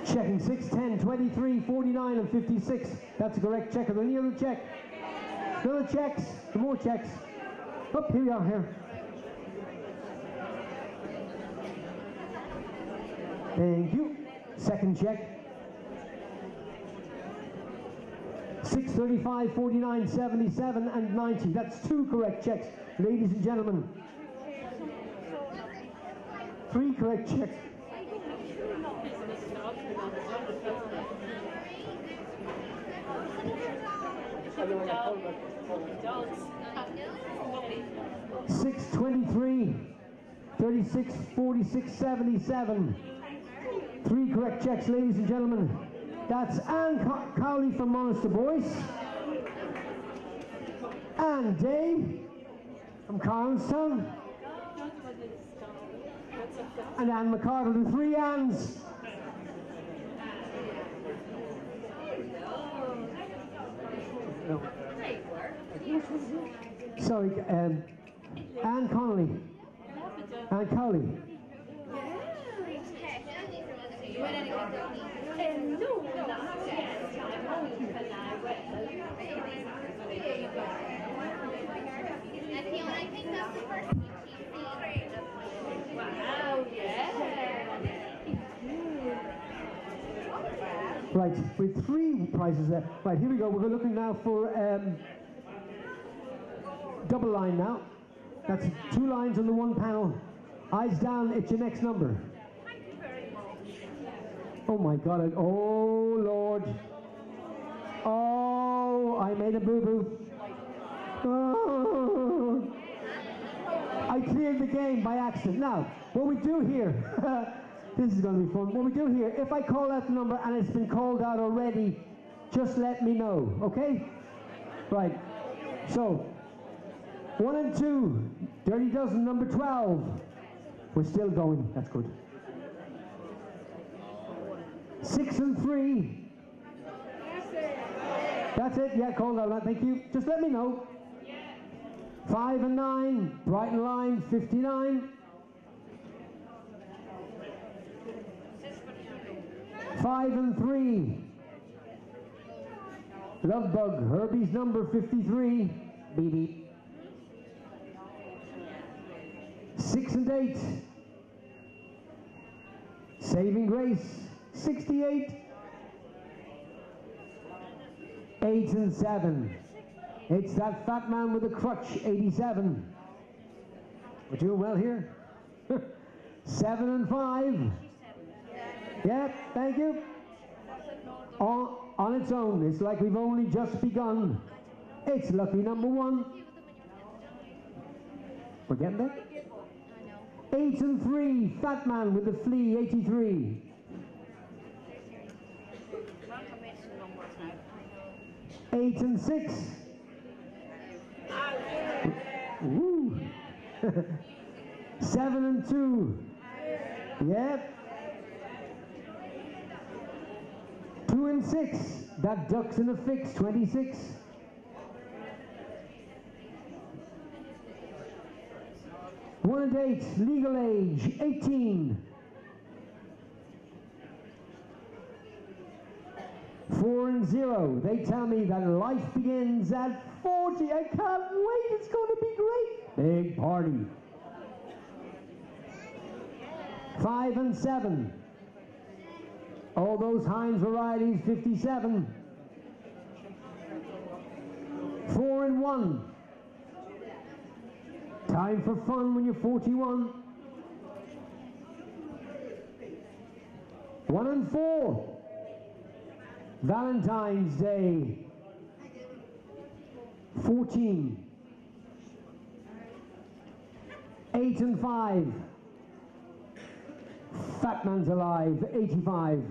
Checking 6, 10, 23, 49 and 56. That's a correct check. Are there any other check? Other checks? Some more checks. Oh, here we are, here. Thank you. Second check. 6, 35, 49, 77 and 90. That's 2 correct checks, ladies and gentlemen. 3 correct checks. Six, 23, 36, 46, 77. 3 correct checks, ladies and gentlemen. That's Anne Cowley from Monaster Boys. And Dave from Carlstown. And Anne McCardle, the 3 Anns. No. Sorry, Anne Connolly. Anne Cowley. Right, with 3 prizes there. Right, here we go. We're looking now for double line now. That's 2 lines on the 1 panel. Eyes down, it's your next number. Oh my God, oh Lord. Oh, I made a boo-boo. Oh. I cleared the game by accident. Now, what we do here, this is going to be fun. What we do here, if I call out the number and it's been called out already, just let me know, okay? Right, so, 1 and 2, Dirty Dozen, number 12. We're still going, that's good. 6 and 3. That's it, yeah, called out, thank you. Just let me know. 5 and 9, Brighton Line, 59. 5 and 3, Love Bug, Herbie's number 53, beep beep. 6 and 8, Saving Grace, 68. 8 and 7, it's that fat man with a crutch, 87. We're doing well here. 7 and 5. Yeah, thank you. On its own, it's like we've only just begun. It's lucky number 1. We're getting there. 8 and 3, Fat Man with the Flea, 83. 8 and 6, Woo. 7 and 2. Yep. 2 and 6. That ducks in a fix. 26. 1 and 8. Legal age. 18. 4 and 0. They tell me that life begins at 40. I can't wait. It's going to be great. Big party. 5 and 7. All those Heinz varieties, 57. 4 and 1. Time for fun when you're 41. 1 and 4. Valentine's Day. 14. 8 and 5. Fat Man's Alive, 85.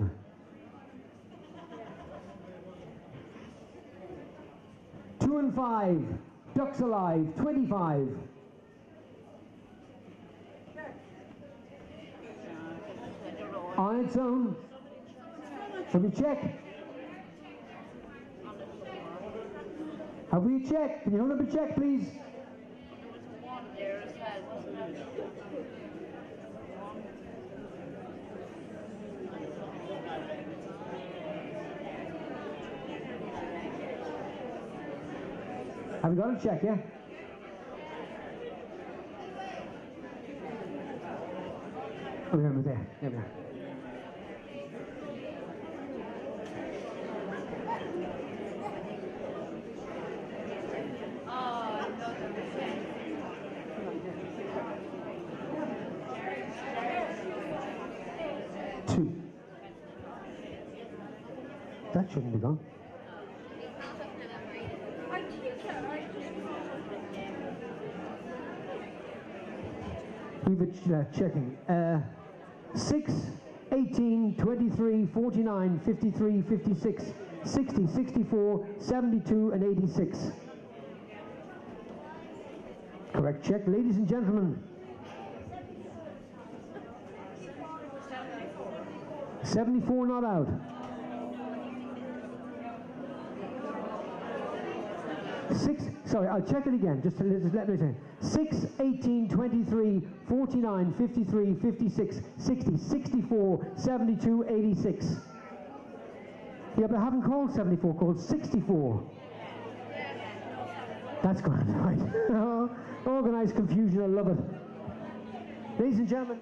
2 and 5. Ducks Alive, 25. On its own. Have we checked? Have we checked? Can you hold up a check, please? Have we got a check, yeah? Oh, yeah, we're there. There we are. That shouldn't be gone. We've checking. 6, 18, 23, 49, 53, 56, 60, 64, 72, and 86. Correct check, ladies and gentlemen. 74 not out. 6, sorry, I'll check it again, just let me say. 6, 18, 23, 49, 53, 56, 60, 64, 72, 86. Yeah, but I haven't called 74, called 64. That's grand, right? Organised confusion, I love it. Ladies and gentlemen,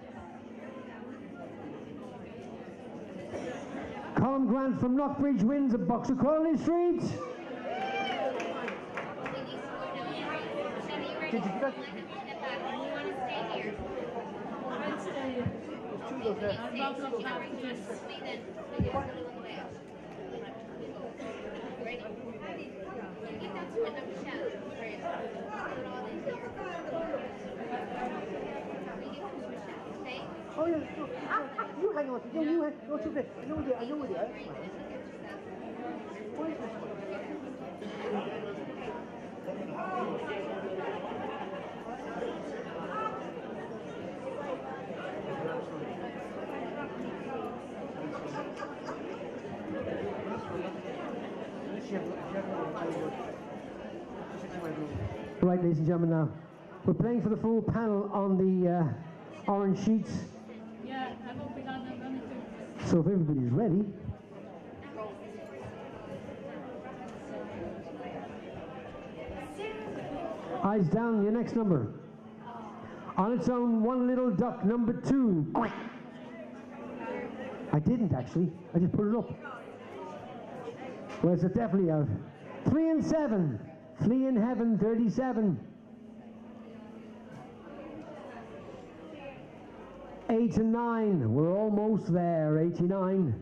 Colin Grant from Knockbridge wins a box of Colony Street. Did you get Oh yeah, you hang on. You hang on. What's your bit? I know it. Where is this one? Right, ladies and gentlemen, now we're playing for the full panel on the orange sheets. Yeah, I won't be on that. So if everybody's ready. Eyes down, your next number. On its own, One Little Duck, number 2. I didn't actually, I just put it up. Well, it's definitely out. 3 and 7, Flea in Heaven, 37. 8 and 9, we're almost there, 89.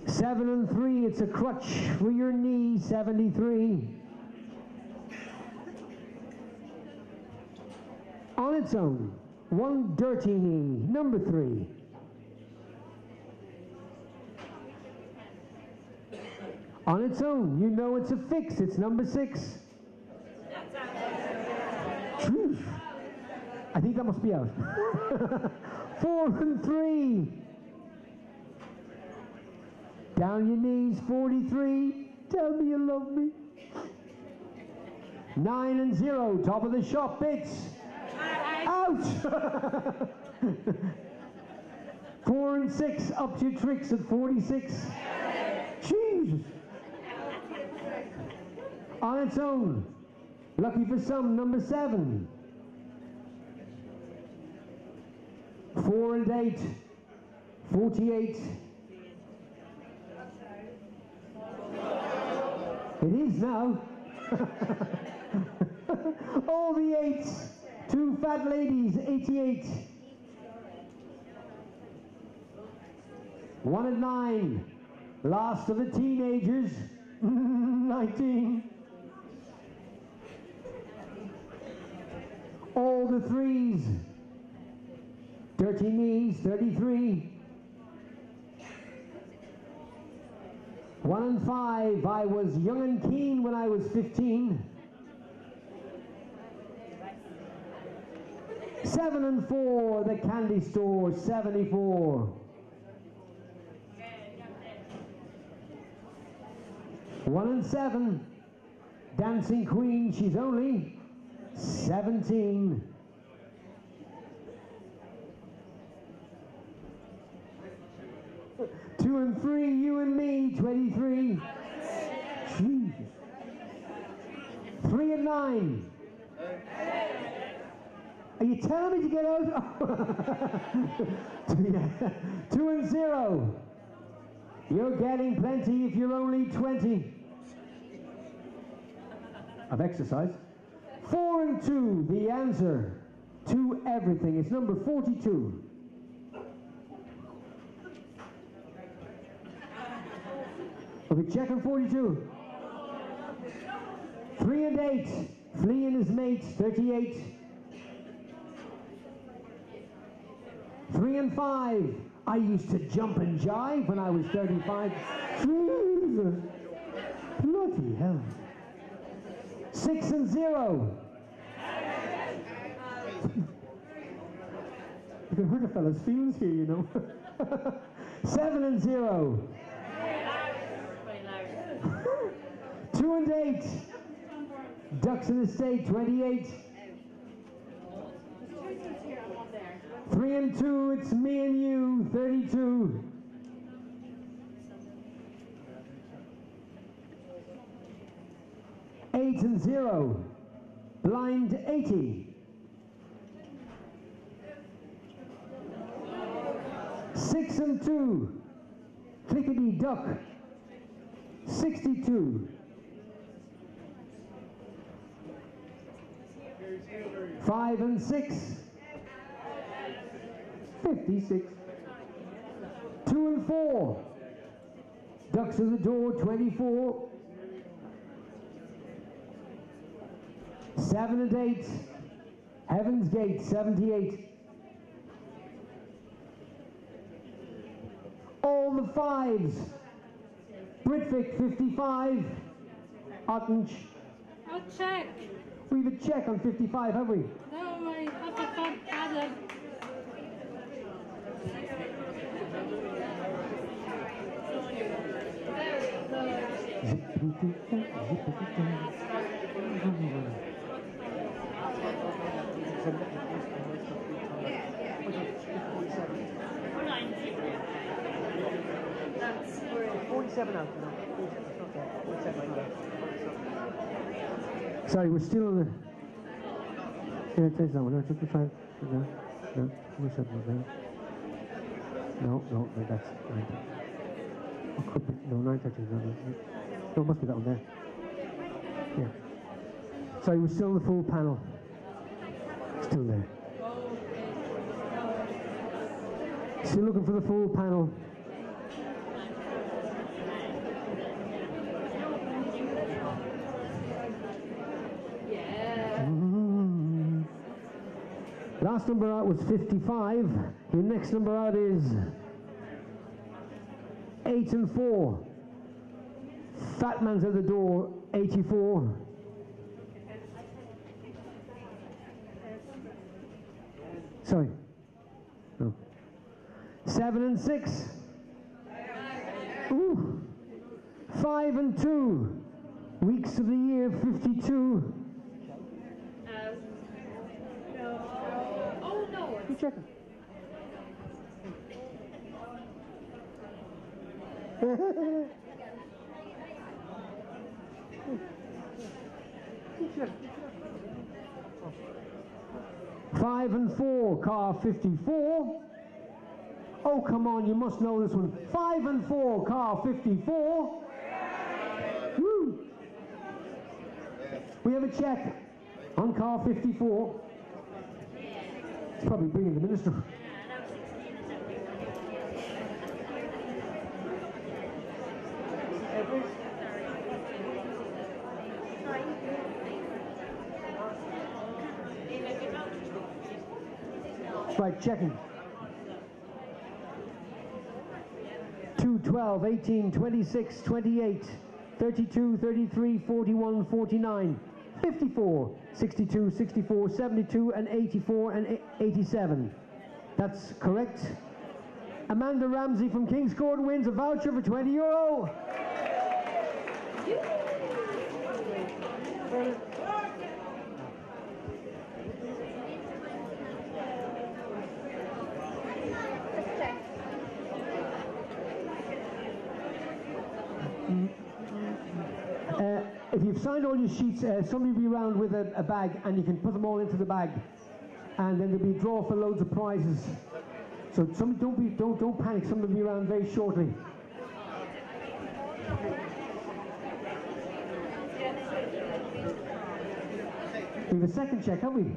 7 and 3, it's a crutch for your knee, 73. On its own, One Dirty Knee, number 3. On its own, you know it's a fix. It's number 6. Phew. I think that must be out. 4 and 3. Down your knees, 43. Tell me you love me. 9 and 0. Top of the shop, bits. Out. 4 and 6. Up to your tricks at 46. Jesus. On its own. Lucky for some, number 7. 4 and 8. 48. It is now. All the 8s. 2 fat ladies, 88. 1 and 9. Last of the teenagers, 19. All the 3s. Dirty knees, 33. 1 and 5. I was young and keen when I was 15. 7 and 4. The candy store, 74. 1 and 7. Dancing Queen, she's only 17. 2 and 3, you and me, 23. Jeez. 3 and 9. Are you telling me to get out? 2 and 0. You're getting plenty if you're only 20. Of exercise. 4 and 2, the answer to everything. It's number 42. Okay, check on 42. 3 and 8, Flea and his mates, 38. 3 and 5, I used to jump and jive when I was 35. Jesus, bloody hell. 6 and 0. You can hurt a fella's feelings here, you know. 7 and 0. 2 and 8. Ducks in the State, 28. 3 and 2, it's me and you, 32. 8 and 0, blind 80. 6 and 2, clickety duck, 62. 5 and 6, 56. 2 and 4, ducks at the door, 24. 7 and 8, Heaven's Gate, 78. All the 5s, Britvic, 55. Ottench. I'll check. We have a check on 55, have we? No, I have a fun pattern. That's 47 out. Sorry, we're still on the. Can I take that one? No, just try. No, we said no. No, that's 9. Oh, could be, no, 9 touches. No, it must be that one there. Yeah. Sorry, we're still on the full panel. Still there. Still looking for the full panel. Last number out was 55. Your next number out is 8 and 4. Fat Man's at the door, 84. Sorry. No. 7 and 6. Ooh. 5 and 2. Weeks of the year, 52. No. Oh no. You checking? Five and 4, car 54. Oh, come on, you must know this one. 5 and 4, car 54. Woo. We have a check on car 54. It's probably bringing the minister. Right, checking. 2, 12, 18, 26, 28, 32, 33, 41, 49, 54, 62, 64, 72, and 84, and 87. That's correct. Amanda Ramsey from King's Court wins a voucher for €20. If you've signed all your sheets, somebody will be around with a bag, and you can put them all into the bag, and then there'll be a draw for loads of prizes. So don't panic. Somebody will be around very shortly. We have a second check, have we?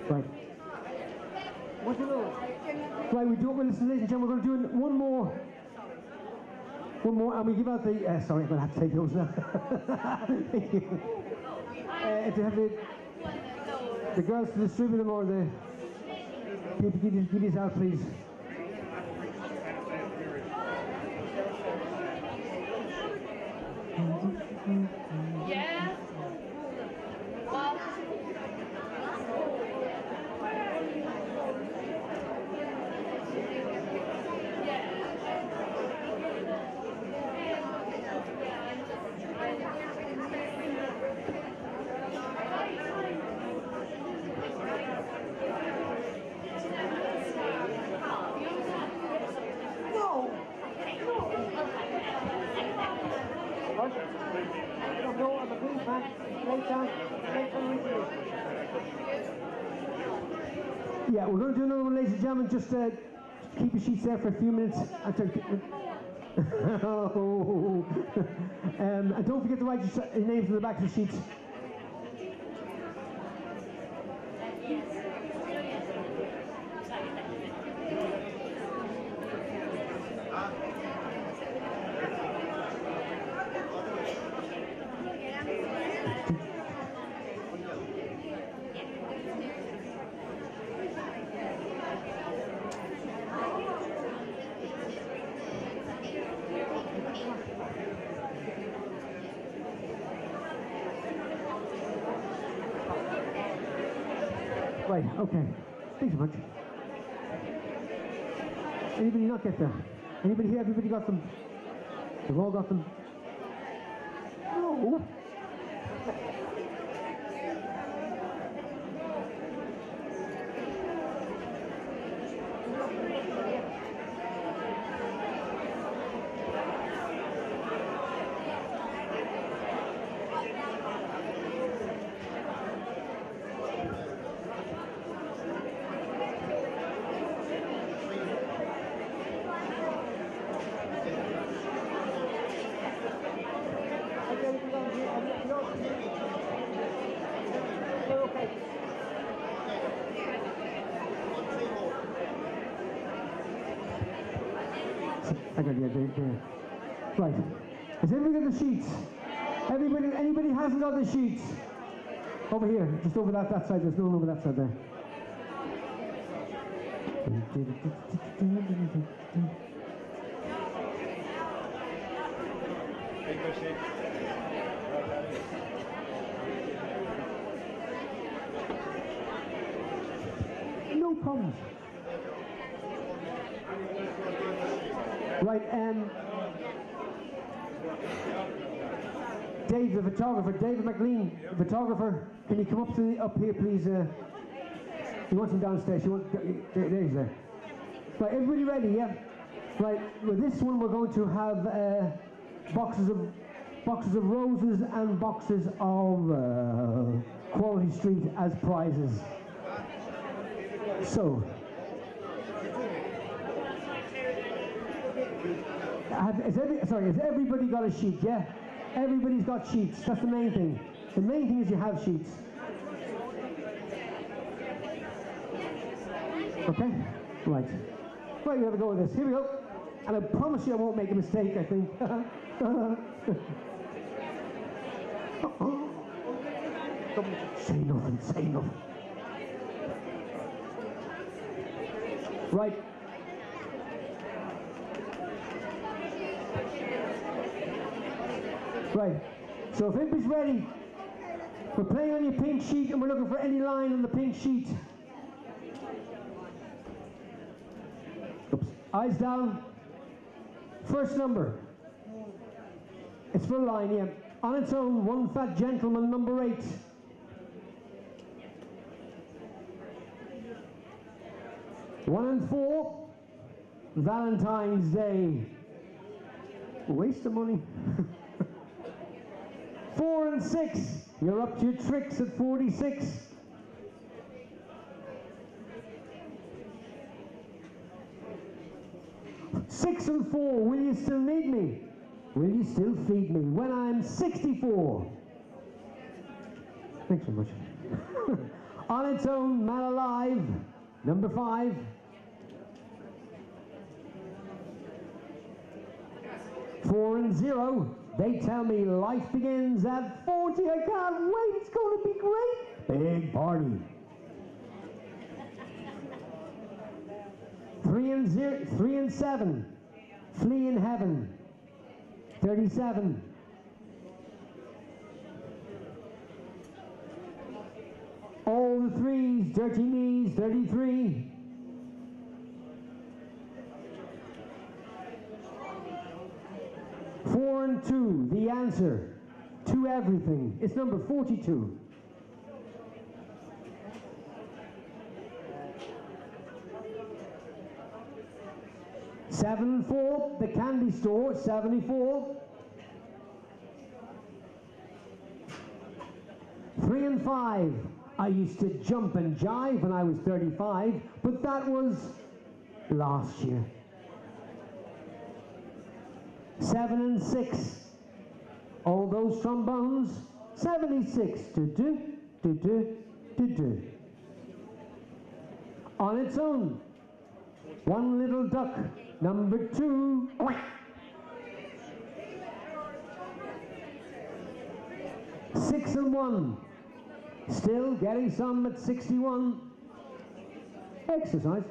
Right. What do you know? Right, we do it, listen, ladies and gentlemen, we're going to do one more, and we give out the, sorry, I'm going to have to take those now. Thank you. If you have the girls to distribute them, or the people, give these out, please. Yeah. Well. Yeah, we're going to do another one, ladies and gentlemen. Just keep your sheets there for a few minutes. And don't forget to write your names on the back of the sheets. Right, okay. Thanks so much. Anybody not get them? Anybody here? Everybody got them? They've all got them? No. I got the idea. Right. Has everybody got the sheets? Anybody hasn't got the sheets? Over here, just over that side. There's no one over that side there. No problems. Right, Dave, the photographer, David McLean, the photographer, can you come up here, please? He wants him downstairs. There he's there. Right, everybody ready? Yeah. Right. With this one, we're going to have boxes of roses and boxes of Quality Street as prizes. So. Has everybody got a sheet? Yeah. Everybody's got sheets. That's the main thing. The main thing is you have sheets. Okay? Right. Right, you have to go with this. Here we go. And I promise you I won't make a mistake, I think. Say nothing, say nothing. Right. Right. So if everybody's ready, we're playing on your pink sheet and we're looking for any line on the pink sheet. Oops. Eyes down. First number. It's for a line, yeah. On its own, One Fat Gentleman, number 8. One and 4, Valentine's Day. Waste of money. 4 and 6, you're up to your tricks at 46. 6 and 4, will you still need me? Will you still feed me when I'm 64? Thanks so much. On its own, Man Alive, number 5. Four and 0, they tell me life begins at 40. I can't wait, it's going to be great. Big party. 3 and 7, Flee in Heaven, 37. All the 3s, Dirty Knees, 33. 4 and 2, The Answer to Everything. It's number 42. 7 and 4, The Candy Store, 74. 3 and 5, I used to jump and jive when I was 35, but that was last year. 7 and 6, all those trombones, 76. Do-do, do-do, do-do. On its own, One Little Duck, number 2. 6 and 1, still getting some at 61. Exercise.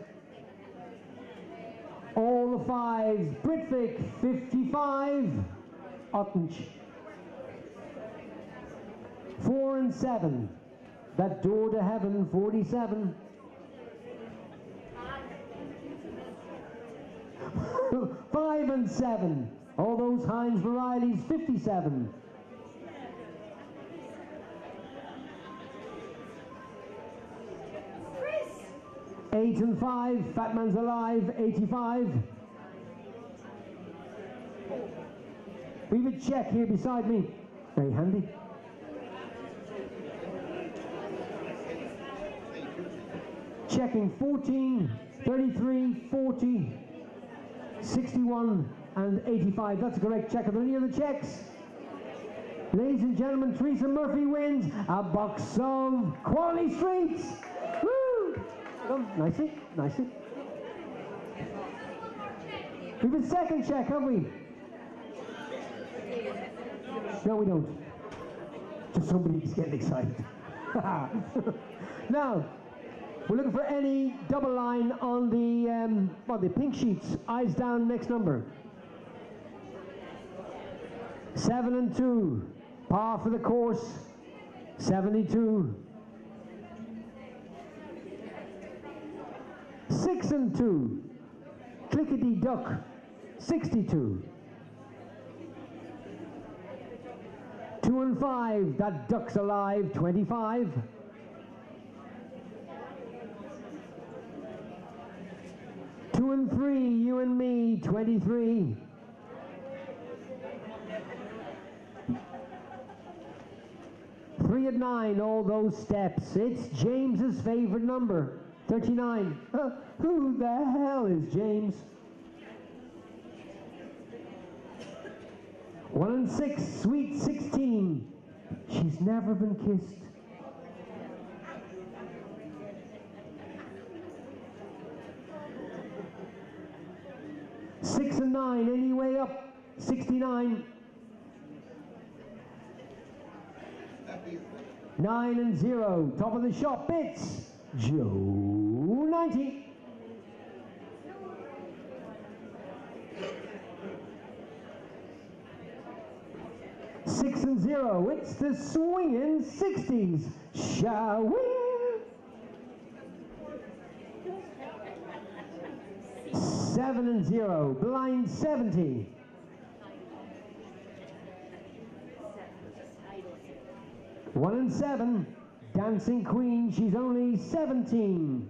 All the 5s, Britvic, 55. Ottench. 4 and 7, That Door to Heaven, 47. 5 and 7, all those Heinz varieties, 57. 8 and 5, Fat Man's Alive, 85. We have a check here beside me, very handy. Checking 14, 33, 40, 61 and 85. That's a correct check. Are there any other checks? Ladies and gentlemen, Teresa Murphy wins a box of Quality Streets. Woo! Nicely, nicely. We've a second check, have we? No, we don't. Just somebody's getting excited. Now, we're looking for any double line on the pink sheets. Eyes down, next number. 7 and 2. Par for the course. 72. 6 and 2. Clickety duck. 62. 2 and 5. That duck's alive. 25. 2 and 3. You and me. 23. 3 and 9. All those steps. It's James's favorite number. 39. Who the hell is James? 1 and 6, sweet 16. She's never been kissed. Six and 9, any way up, 69. 9 and 0, top of the shop, bits. Joe 90. 6 and 0, it's the swinging 60s. Shall we? 7 and 0, blind 70. 1 and 7, dancing queen, she's only 17.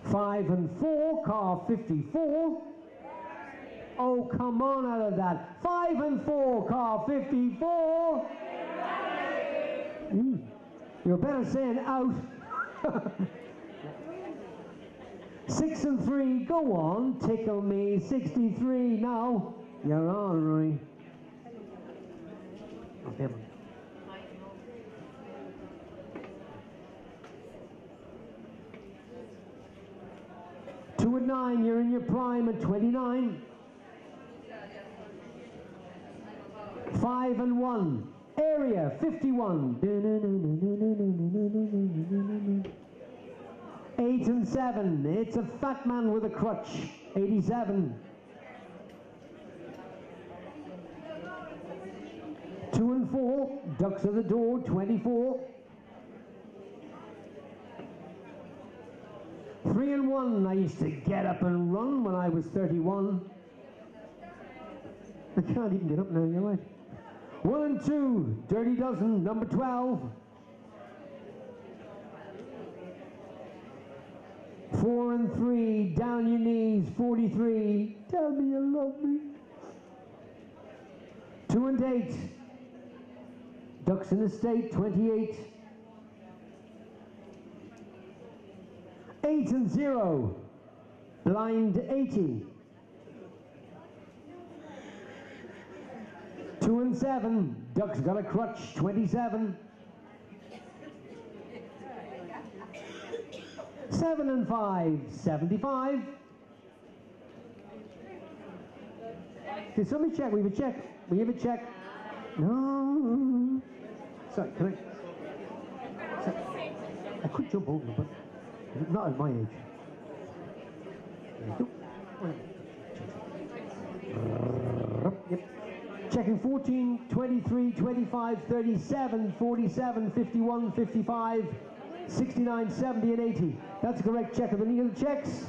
5 and 4, car 54. Oh, come on out of that. 5 and 4, car 54. You're better saying out. 6 and 3, go on, tickle me. 63, now you're on, Roy. Oh, damn. 2 and 9, you're in your prime at 29. 5 and 1, area 51. 8 and 7, it's a fat man with a crutch, 87. 2 and 4, ducks at the door, 24. 3 and 1, I used to get up and run when I was 31. I can't even get up now, you're right. 1 and 2, dirty dozen, number 12. 4 and 3, down your knees, 43. Tell me you love me. 2 and 8, ducks in the state, 28. 8 and 0, blind 80. 2 and 7, duck's got a crutch, 27. 7 and 5, 75. Did somebody check? We have a check. We have a check. No. Sorry, can I? Sorry. I could jump over, but not at my age. Yep. Checking 14, 23, 25, 37, 47, 51, 55, 69, 70, and 80. That's a correct check. Are there any other checks?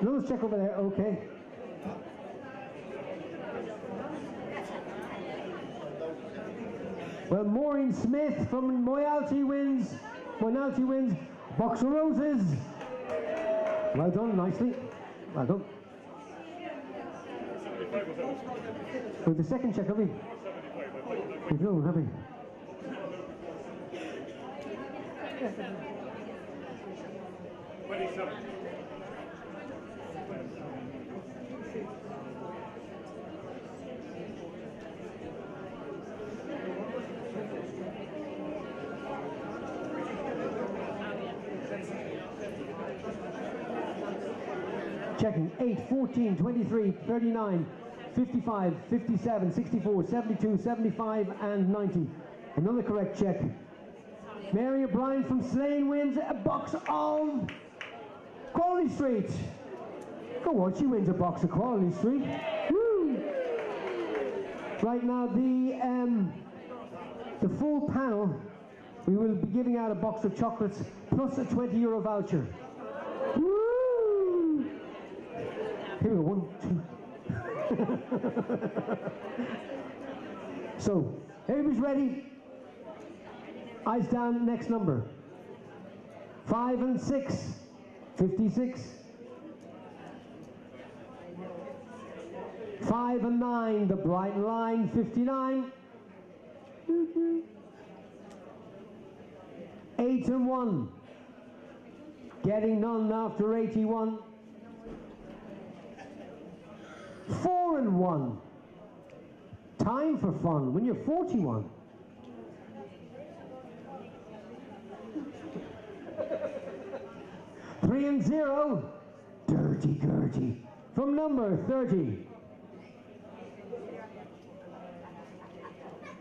Another check over there, okay. Well, Maureen Smith from Moyalty wins. Moyalty wins. Box of roses. Well done, nicely. Well done. With the second check, have we? We've known, have we? Checking. 8, 14, 23, 39, 55, 57, 64, 72, 75, and 90. Another correct check. Mary O'Brien from Slane wins a box of Quality Street. Go on, she wins a box of Quality Street. Woo! Right now, the full panel, we will be giving out a box of chocolates plus a €20 voucher. Woo! Here we go, 1, 2. So, everybody's ready? Eyes down, next number. 5 and 6, 56. 5 and 9, the bright line, 59. 8 and 1, getting none after 81. 4 and 1, time for fun when you're 41. 3 and 0, Dirty Gertie, from number 30.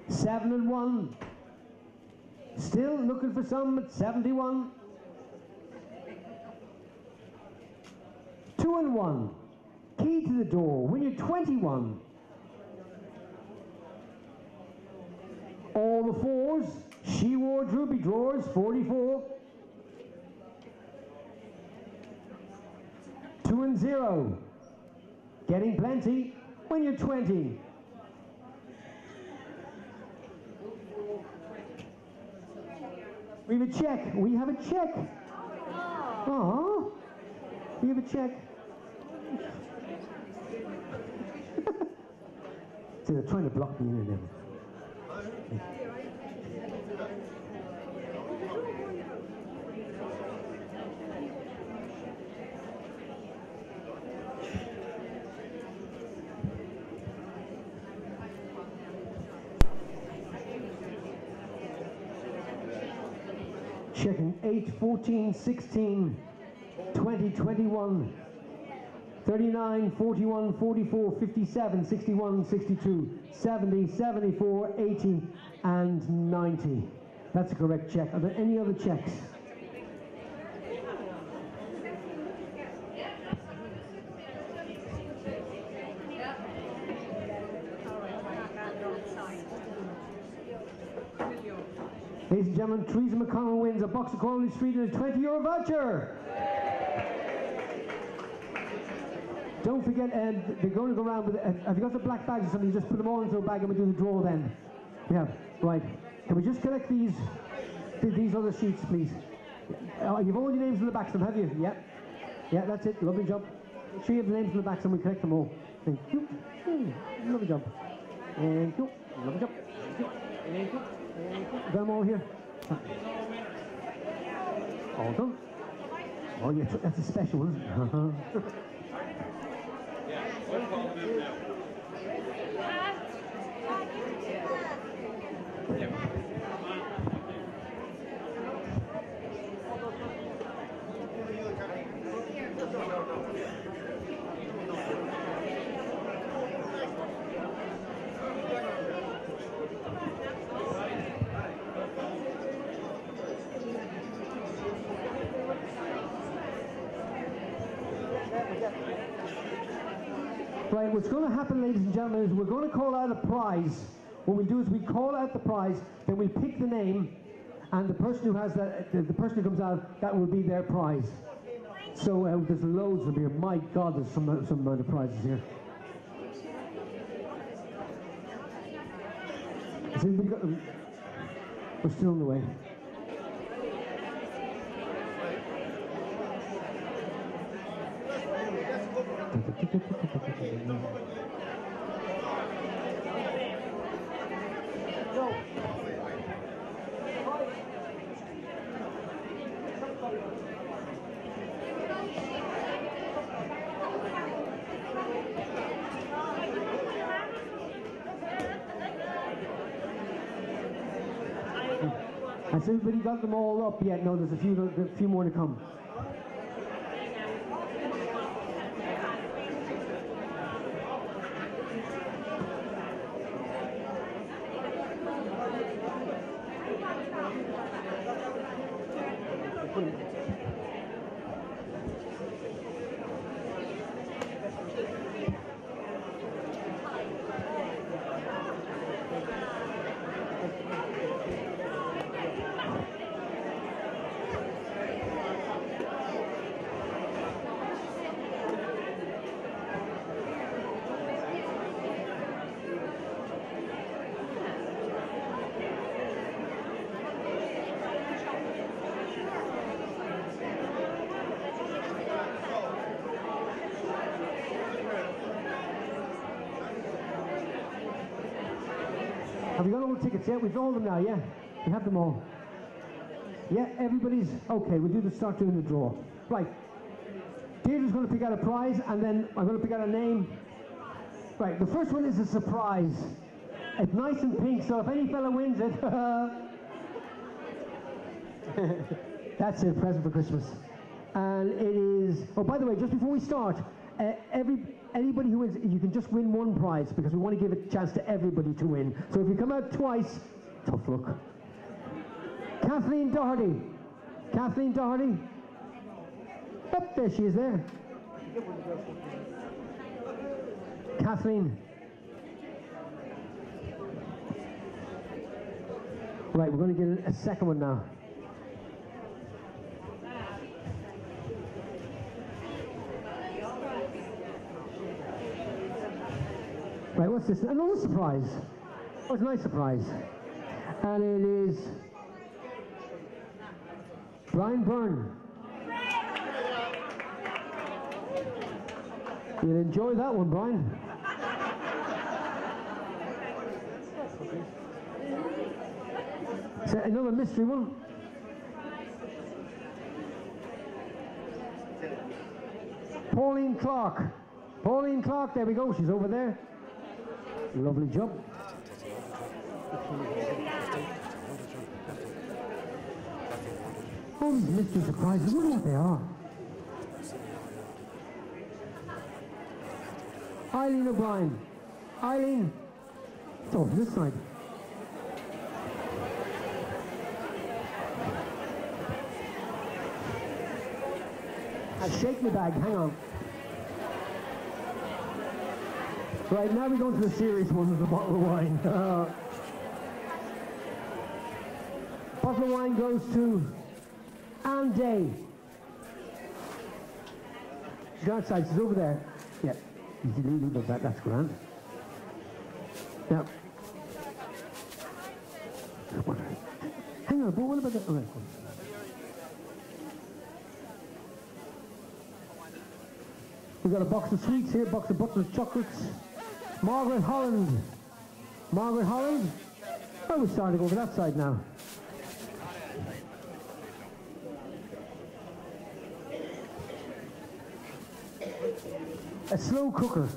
7 and 1, still looking for some at 71. 2 and 1, key to the door when you're 21. All the 4s, she wore droopy drawers, 44. 2 and 0, getting plenty when you're 20. We have a check. We have a check. Aww. We have a check. See, they're trying to block me in there. Checking. 8, 14, 16, 20, 21, 39, 41, 44, 57, 61, 62, 70, 74, 80, and 90. That's a correct check. Are there any other checks? Ladies and gentlemen, Teresa McConnell wins a box of Quality Street and a €20 voucher. Don't forget, they're going to go around with, have you got the black bags or something? Just put them all into a bag and we do the draw then. Yeah, right. Can we just collect these other sheets, please? You've all your names on the backs of them, have you? Yeah. Yeah, that's it. Lovely job. Make sure you have the names on the backs and we collect them all. Thank you. Lovely job. Thank you. Lovely job. Thank you. Thank you. Got them all here. All done. Oh yeah, that's a special one. Right, what's going to happen, ladies and gentlemen, is we're going to call out a prize. What we do is we call out the prize, then we pick the name, and the person who has that, the person who comes out, that will be their prize. So there's loads of here. My God, there's some amount of prizes here. Has anybody got them? We're still on the way. Has everybody got them all up yet? No, there's a few more to come. Have we got all the tickets yet? We've all them now, yeah? We have them all. Yeah, everybody's okay. We'll start doing the draw. Right. Deirdre's going to pick out a prize, and then I'm going to pick out a name. Right, the first one is a surprise. It's nice and pink, so if any fella wins it, that's a present for Christmas. And it is, oh, by the way, just before we start, anybody who wins, you can just win one prize, because we want to give a chance to everybody to win. So if you come out twice, tough luck. Kathleen Doherty. Kathleen Doherty. Yep, there she is there. Kathleen. Right, we're going to get a second one now. Right, what's this? Another surprise. Oh, it's a nice surprise. And it is Brian Byrne. You'll enjoy that one, Brian. Is that another mystery one? Pauline Clark. Pauline Clark, there we go, she's over there. Lovely job. All these mystery surprises, look what they are. Eileen O'Brien. Eileen. It's over this side. Shake my bag, hang on. Right, now we go into the serious one with a bottle of wine. Bottle of wine goes to Anne Day. She's outside, she's over there. Yeah, easy leave of that, that's grand. Now, hang on, but what about that? Oh, right. We've got a box of sweets here, a box of Butler's chocolates. Margaret Holland. Margaret Holland? Oh, we're starting to go over that side now. A slow cooker.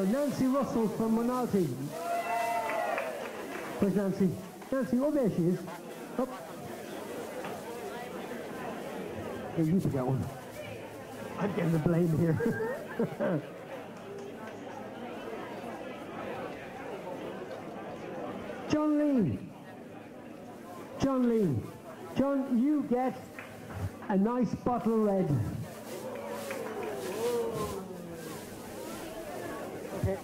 Nancy Russell from Monalty. Where's Nancy? Nancy, oh there she is. Up. Hey, you pick that one. I'm getting the blame here. John Lee. John Lee. John, you get a nice bottle of red. Okay.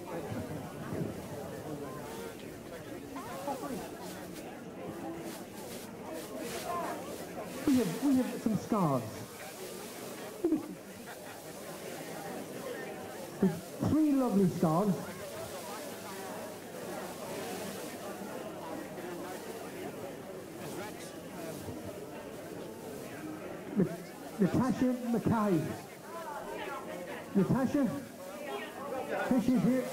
We have some scarves. Three lovely scarves. Natasha Mackay. Natasha? Here she is here.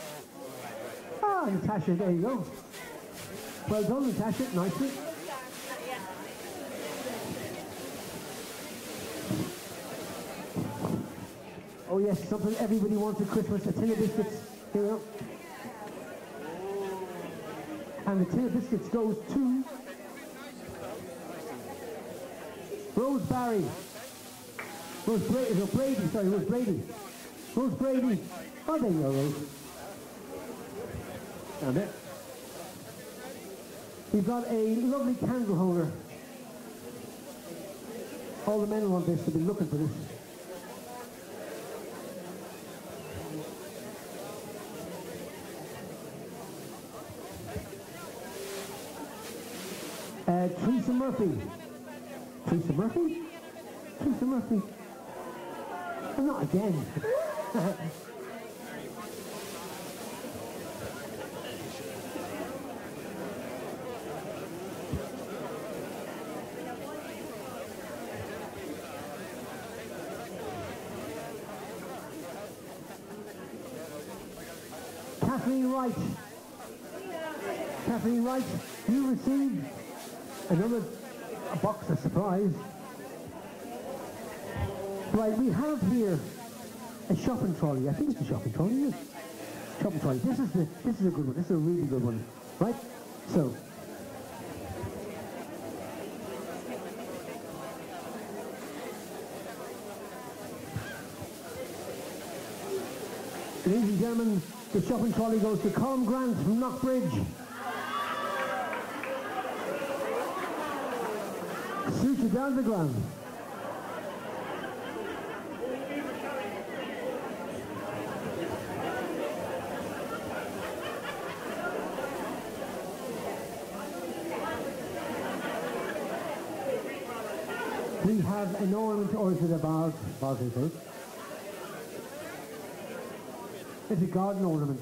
Ah, Natasha, there you go. Well done, Natasha, nicely. Oh yes, something everybody wants at Christmas, a tin of biscuits. Here we go. And the tin of biscuits goes to Rose Barry. Rose Brady, sorry, Rose Brady. Rose Brady. Oh, there you go, Rose. Down there. We've got a lovely candle holder. All the men want this, to be looking for this. Teresa Murphy. Teresa Murphy? Teresa Murphy? Oh, not again. Kathleen Wright. Kathleen Wright, you received another box of surprise. Right, we have here a shopping trolley. I think it's a shopping trolley, isn't it? Shopping trolley. This is a good one. This is a really good one. Right? So ladies and gentlemen, the shopping trolley goes to Colm Grant from Knockbridge. Shoot you down the ground. We have an ornament, or is it a vase? Vase, I think. It's a garden ornament.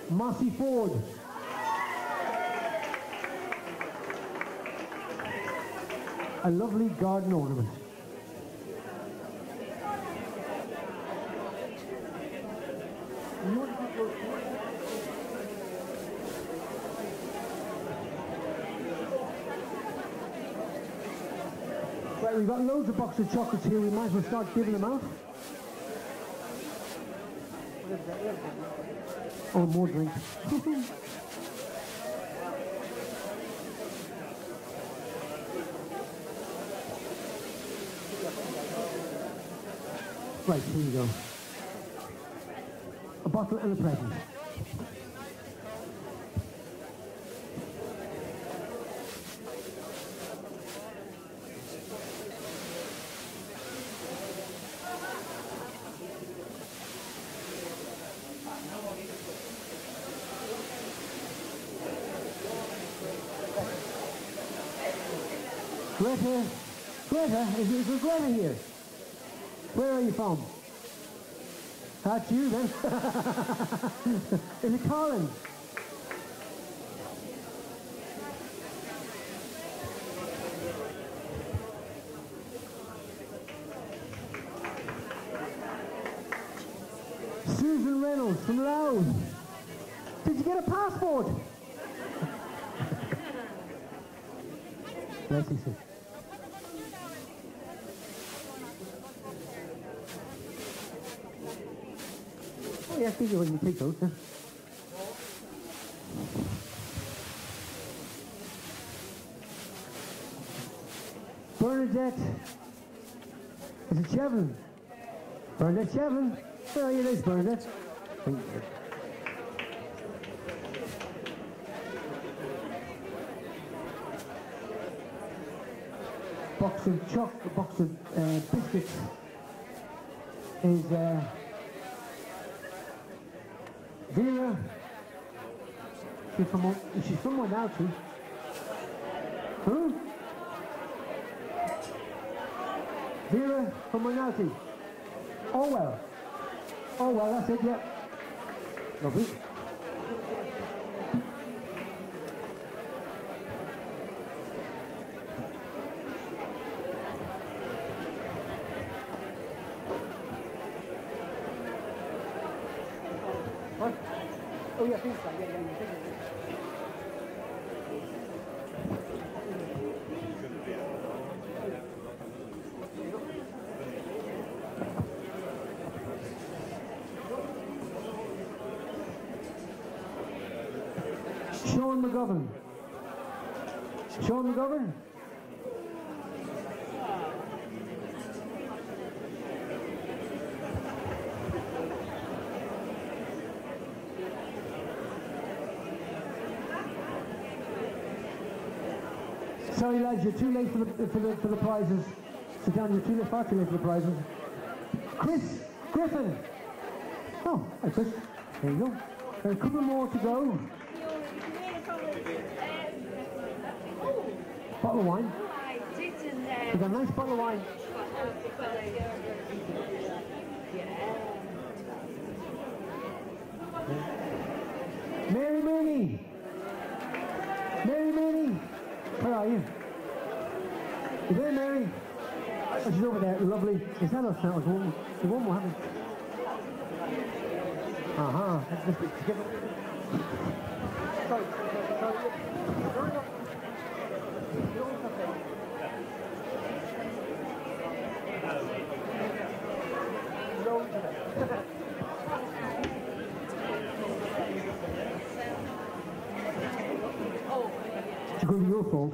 Mossy Ford. A lovely garden ornament. Right, we've got loads of boxes of chocolates here. We might as well start giving them out. Oh, more drink. Right, here you go. A bottle and a present. Greta, is there Greta here? Where are you from? That's you then. Is it Colin? Susan Reynolds from Louth. Did you get a passport? Bless you, sir. Oh, yeah, I think when you take those, huh? Bernadette. Is it Chevlin? Bernadette Chevlin. Oh, yeah, there's Bernadette. Box of chocolate, box of biscuits is Vera. She's from Moynalty. Who? Vera from Moynalty. Oh well. Oh well, that's it, yeah. Lovely. What? Oh yeah, pizza. Yeah. Sean McGovern. Sean McGovern? Sorry lads, you're too late for the prizes. Sit down, you're far too late for the prizes. Chris Griffin. Oh, hi Chris. There you go. There are a couple more to go. Bottle of wine. I didn't You got a nice bottle of wine. Mary Mooney! Mary Mooney! Where are you? You there, Mary? Oh, she's over there, lovely. Is that us now? The one we're having. It's going to be your fault.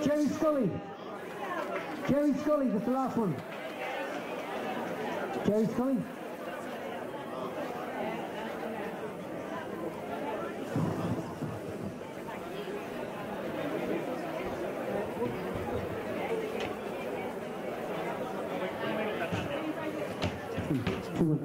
Jerry Scully. Jerry Scully, that's the last one. Jerry Scully. Two.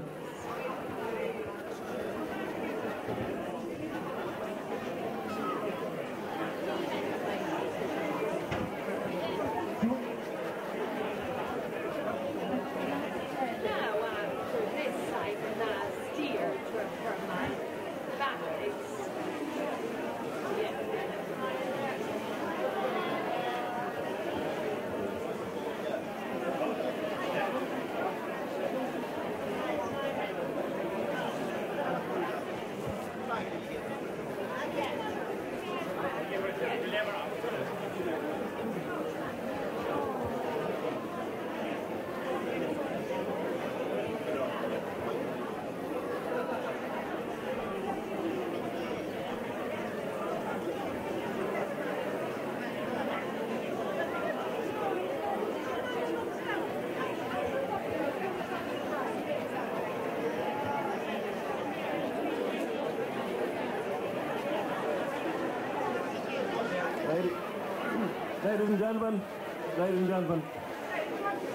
Ladies and gentlemen,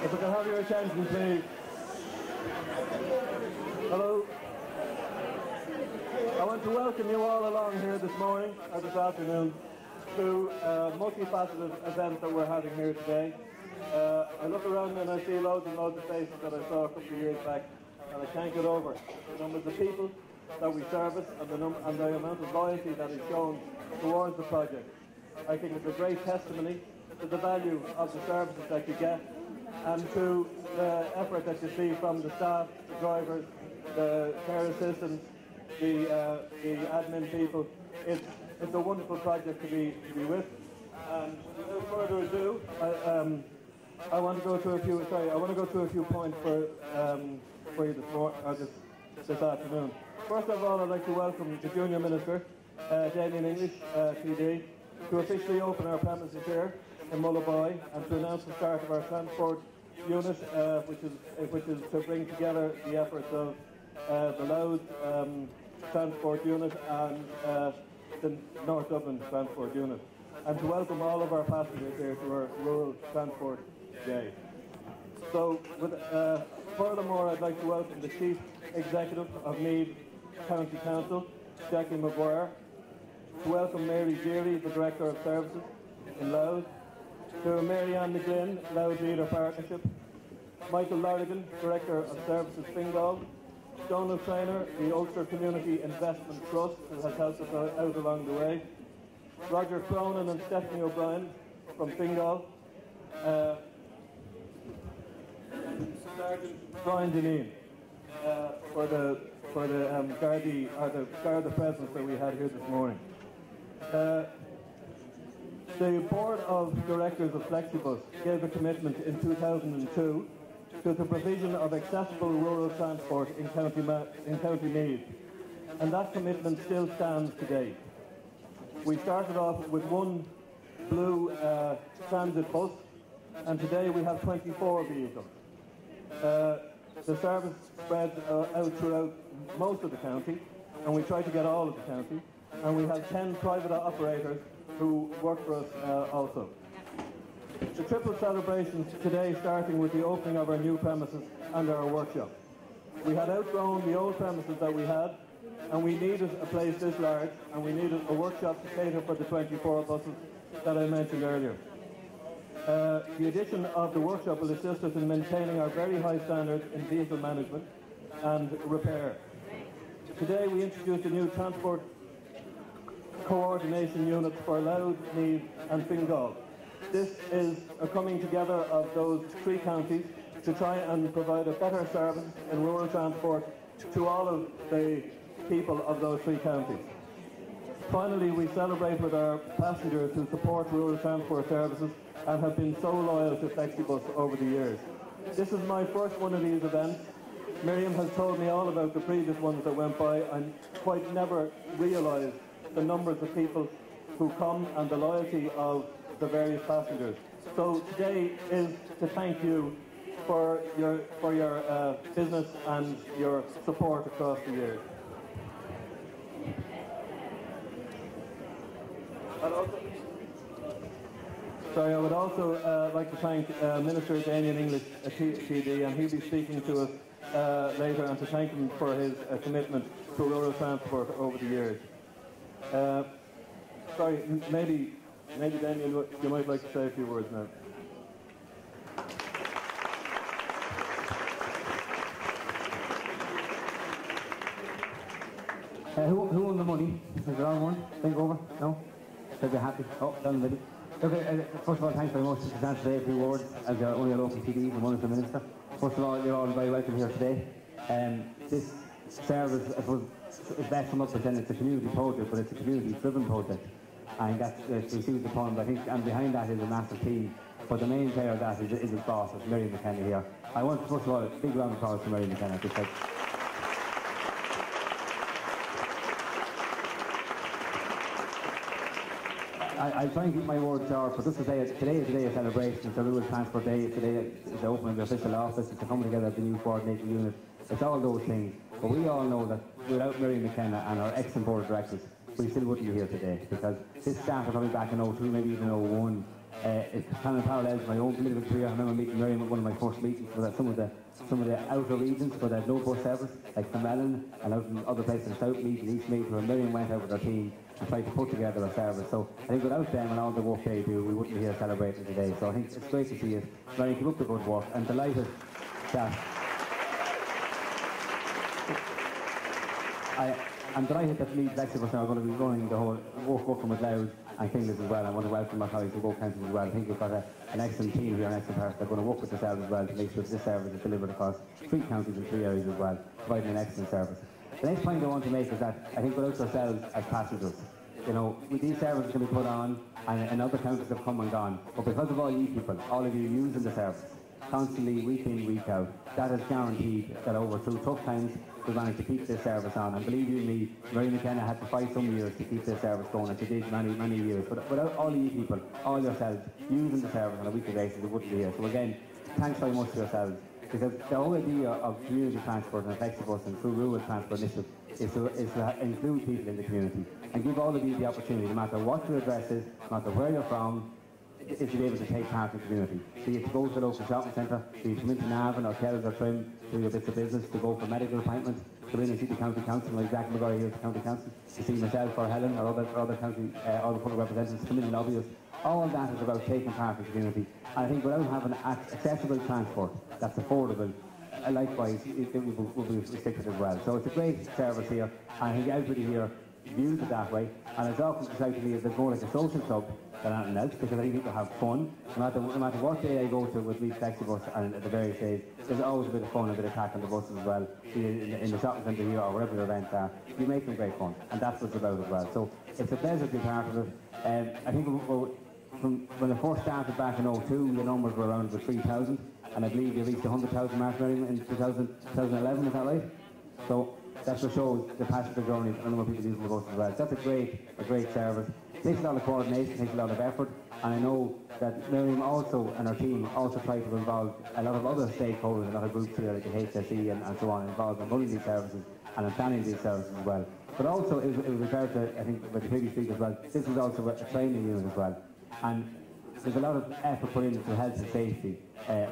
if I can have your attention, please. Hello. I want to welcome you all along here this morning, or this afternoon, to a multifaceted event that we're having here today. I look around and I see loads and loads of faces that I saw a couple of years back, and I can't get over the numbers of people that we service and the amount of loyalty that is shown towards the project. I think it's a great testimony to the value of the services that you get and to the effort that you see from the staff, the drivers, the care assistants, the admin people. It's a wonderful project to be with. And without further ado, I want to go through a few points for you this afternoon. First of all, I'd like to welcome the Junior Minister, Damien English, TD, to officially open our premises here in Mullaboy and to announce the start of our transport unit, which is to bring together the efforts of the Louth transport unit and the North Dublin transport unit, and to welcome all of our passengers here to our rural transport day. So, furthermore, I'd like to welcome the Chief Executive of Meath County Council, Jackie Maguire, to welcome Mary Geary, the Director of Services in Louth, to Mary Ann McGlynn, Louth Leader Partnership, Michael Lorrigan, Director of Services Fingal, Donald Trainer, the Ulster Community Investment Trust, who has helped us out along the way, Roger Cronin and Stephanie O'Brien from Fingal, Sergeant Brian Deneen for the Garda presence that we had here this morning. The Board of Directors of Flexibus gave a commitment in 2002 to the provision of accessible rural transport in County Meath, and that commitment still stands today. We started off with one blue transit bus, and today we have 24 vehicles. The service spreads out throughout most of the county, and we try to get all of the county, and we have 10 private operators who work for us also. The triple celebrations today starting with the opening of our new premises and our workshop. We had outgrown the old premises that we had and we needed a place this large, and we needed a workshop to cater for the 24 buses that I mentioned earlier. The addition of the workshop will assist us in maintaining our very high standards in vehicle management and repair. Today we introduced a new transport coordination unit for Louth, Meath and Fingal. This is a coming together of those three counties to try and provide a better service in rural transport to all of the people of those three counties. Finally, we celebrate with our passengers who support rural transport services and have been so loyal to Flexibus over the years. This is my first one of these events. Miriam has told me all about the previous ones that went by, and quite never realised the numbers of people who come and the loyalty of the various passengers. So today is to thank you for your business and your support across the years. I would also like to thank Minister Daniel English, TD, and he'll be speaking to us later, and to thank him for his commitment to rural transport over the years. Maybe Daniel, you might like to say a few words now. Who won the money? Is it all one? Think over? No? They'll be happy. Oh, done the video. Okay, first of all, thanks very much to present today a few words as only a local TD and one as the Minister. First of all, you're all very welcome here today. This service is best summed up as it's a community project, but it's a community-driven project. And that's received the point, I think, and behind that is a massive team. But the main player of that is his boss, it's Mary McKenna here. I want, first of all, a big round of applause to Mary McKenna, because I'll try and keep my words short, but just to say, today is a day of celebration. It's a rural transport day. Today is the opening of the official office. It's the coming together of the new coordination unit. It's all those things. But we all know that without Mary McKenna and our excellent board of directors, we still wouldn't be here today, because this staff are coming back in 02, maybe even 01. It's kind of parallel to my own political career. I remember meeting Mary at one of my first meetings for some of the outer regions where they had no bus service, like Fingal and out in other places in South Meath and East Meath, where Miriam went out with her team and tried to put together a service. So I think without them and all the work they do, we wouldn't be here celebrating today. So I think it's great to see it. Mary, keep up the good work. I'm delighted that I'm delighted that Meath Flexibus are going to be running the whole working with Louth and Fingal as well. I want to welcome my colleagues from both counties as well. I think we've got an excellent team here, an excellent person. They're going to work with the service as well to make sure that this service is delivered across 3 counties and 3 areas as well, providing an excellent service. The next point I want to make is that I think without ourselves as passengers, you know, these services can be put on and other counties have come and gone, but because of all you people, all of you using the service, constantly, week in, week out, that has guaranteed that over through tough times, we managed to keep this service on. And believe you me, Mary McKenna had to fight some years to keep this service going, and she did many years. But without all of you people, all yourselves, using the service on a weekly basis, it wouldn't be here. So again, thanks very much to yourselves, because the whole idea of community transport and Flexibus and through rural transport initiative is to include people in the community and give all of you the opportunity, no matter what your address is, no matter where you're from, is to be able to take part in the community. So you to go to the local shopping centre, so you come into Navan or Kells or Trim, do your bits of business, to go for medical appointments, come in and see the county council, like Zach McGuire here at the county council, to see myself or Helen or other county, other public representatives come in and lobby us. All that is about taking part in the community. And I think without having accessible transport that's affordable, likewise, it will be restricted as well. So it's a great service here, and I think everybody here views it that way. And it's often described to me as more like a social club than anything else, because I think people have fun. No matter what day I go to with Meath Flexibus and at the various days, there's always a bit of fun, a bit of crack on the buses as well. In the shopping centre here or wherever the events are, you make them great fun, and that's what it's about as well. So it's a pleasure to be part of it. I think from when it first started back in 02, the numbers were around the 3,000, and I believe you reached the 100,000 mark in 2011, is that right? So that just shows the passenger journey and the number of people using the bus as well. So that's a great service. It takes a lot of coordination, takes a lot of effort, and I know that Miriam also and her team also try to involve a lot of other stakeholders, a lot of groups here like the HSE and so on, involved in running these services and in planning these services as well. But also it was referred to, I think, with the previous speaker as well, this is also a training unit as well. And there's a lot of effort put into health and safety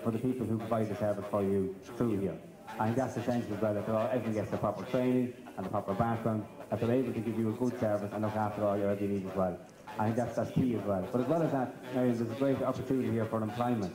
for the people who provide the service for you through here. I think that's essential as well, that everyone gets the proper training and the proper background, that they're able to give you a good service and look after all your other needs as well. I think that's key as well. But as well as that, there's a great opportunity here for employment.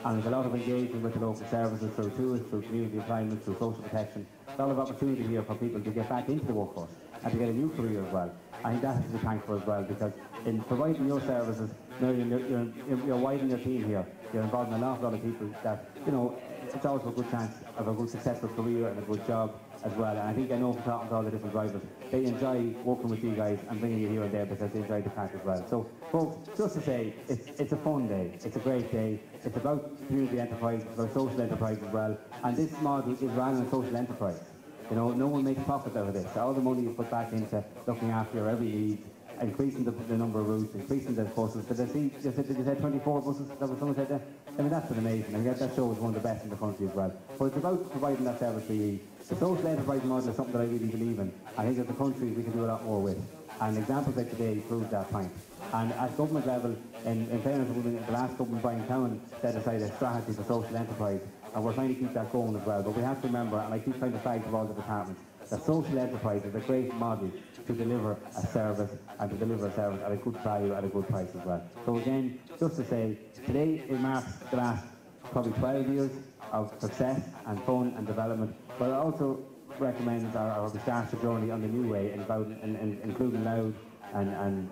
And there's a lot of engagement with the local services through tours, through community employment, through social protection. A lot of opportunity here for people to get back into the workforce and to get a new career as well. I think that is to be thanked for as well, because in providing your services, you're widening your team here. You're involving an awful lot of people that, you know, it's always a good chance of a good successful career and a good job as well. And I think I know from talking to all the different drivers, they enjoy working with you guys and bringing you here and there because they enjoy the crack as well. So folks, just to say, it's a fun day, it's a great day, it's about community enterprise, it's about social enterprise as well, and this model is run on a social enterprise. You know, no one makes profit out of this. All the money is put back into looking after your every need, increasing the number of routes, increasing the buses. Did you say 24 buses? That was someone said that? I mean, that's been amazing. I guess that show is one of the best in the country as well. But it's about providing that service for you. The social enterprise model is something that I really believe in. I think as a country we can do a lot more with. And examples like today prove that point. And at government level, in fairness, the last government, Brian Cowan, set aside a strategy for social enterprise. And we're trying to keep that going as well. But we have to remember, and I keep trying to flag to all the departments, that social enterprise is a great model to deliver a service and to deliver a service at a good value at a good price as well. So again, just to say, today it marks the last probably 12 years of success and fun and development, but it also recommends our starts the journey on the new way, including Louth and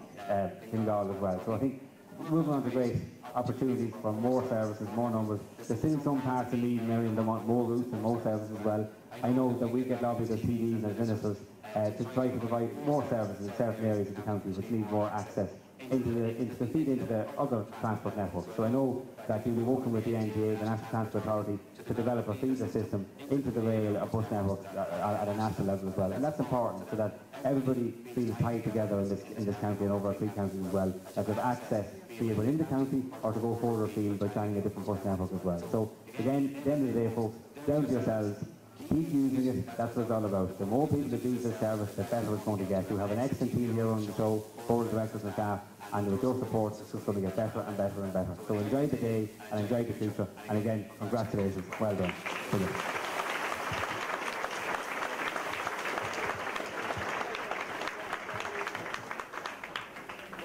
Fingal as well. So I think moving on to great opportunities for more services, more numbers. There's still some parts of Meath and Merrion that want more routes and more services as well. I know that we get lobbied as TDs and ministers to try to provide more services in certain areas of the county which need more access into the other transport networks. So I know that you'll be working with the NTA, the National Transport Authority, to develop a feeder system into the rail or bus networks at a national level as well. And that's important so that everybody feels tied together in this county and over our three counties as well, that they have access be it within the county or to go further afield by joining a different bus network as well. So again, at the end of the day, folks, down to yourselves, keep using it, that's what it's all about. The more people that use this service, the better it's going to get. You have an excellent team here on the show, board of directors and staff, and with your support, it's just going to get better and better and better. So enjoy the day and enjoy the future, and again, congratulations, well done. Brilliant.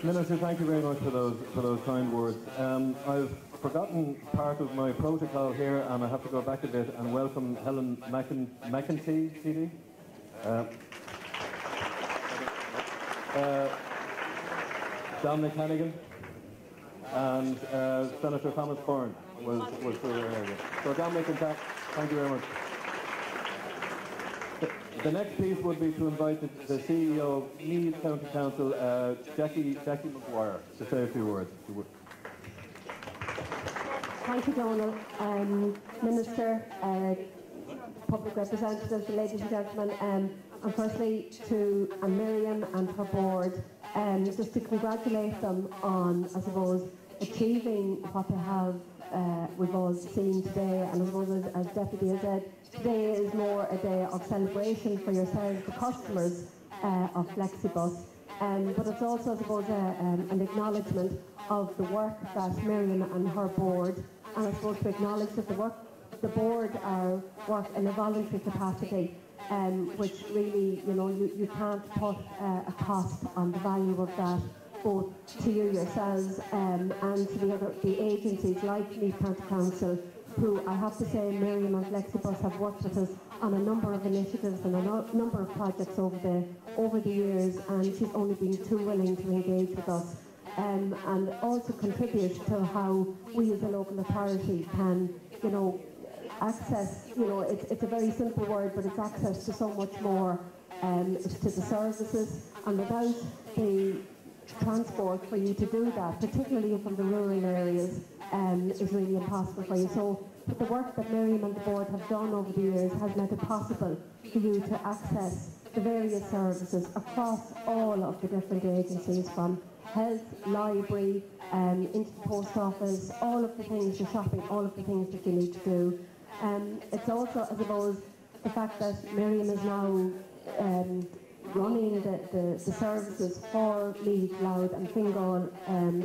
Minister, thank you very much for those kind words. I've forgotten part of my protocol here, and I have to go back a bit and welcome Helen McEntee, TD. Dominic Hannigan and Senator Thomas Byrne was through your area. So Dominic and thank you very much. The next piece would be to invite the CEO of Meath County Council, Jackie McGuire, to say a few words. Thank you, Donald. Minister, public representatives, ladies and gentlemen, and firstly to Miriam and her board, just to congratulate them on, I suppose, achieving what they have, we've all seen today. And I suppose, as Deputy has said, today is more a day of celebration for yourselves, the customers of Flexibus. But it's also, I suppose, an acknowledgement of the work that Miriam and her board, and I suppose to acknowledge that the board work in a voluntary capacity, which really, you know, you can't put a cost on the value of that, both to you yourselves and to the agencies like Meath County Council, who I have to say, Miriam and Flexibus have worked with us on a number of initiatives and a number of projects over the years, and she's only been too willing to engage with us and also contribute to how we as a local authority can, you know, access, you know, it's a very simple word, but it's access to so much more to the services, and without the transport for you to do that, particularly from the rural areas, is really impossible for you. So the work that Miriam and the board have done over the years has made it possible for you to access the various services across all of the different agencies, from health, library, into the post office, all of the things, the shopping, all of the things that you need to do. It's also, I suppose, the fact that Miriam is now running the services for Meath, Louth and Fingal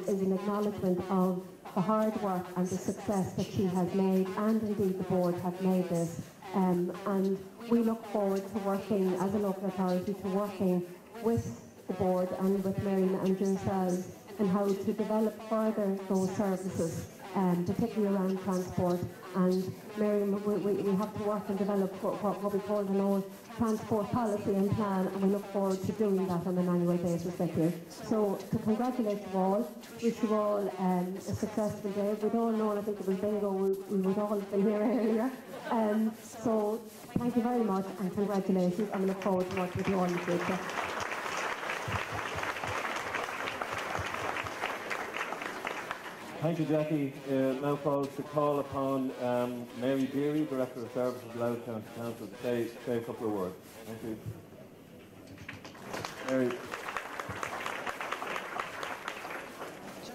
is an acknowledgement of the hard work and the success that she has made, and indeed the board have made this And we look forward to working as a local authority, to working with the board and with Marion and yourselves and how to develop further those services, particularly around transport. And Marion, we have to work and develop what we call an old transport policy and plan, and we look forward to doing that on an annual basis this year. So to congratulate you all, wish you all a successful day. We'd all known, I think it was bingo, we would all have been here earlier. So thank you very much and congratulations, and we look forward to working with you all in the future. Thank you, Jackie. Now folks, to call upon Mary Deary, Director of Services, Louth County Council, to say a couple of words. Thank you. Mary.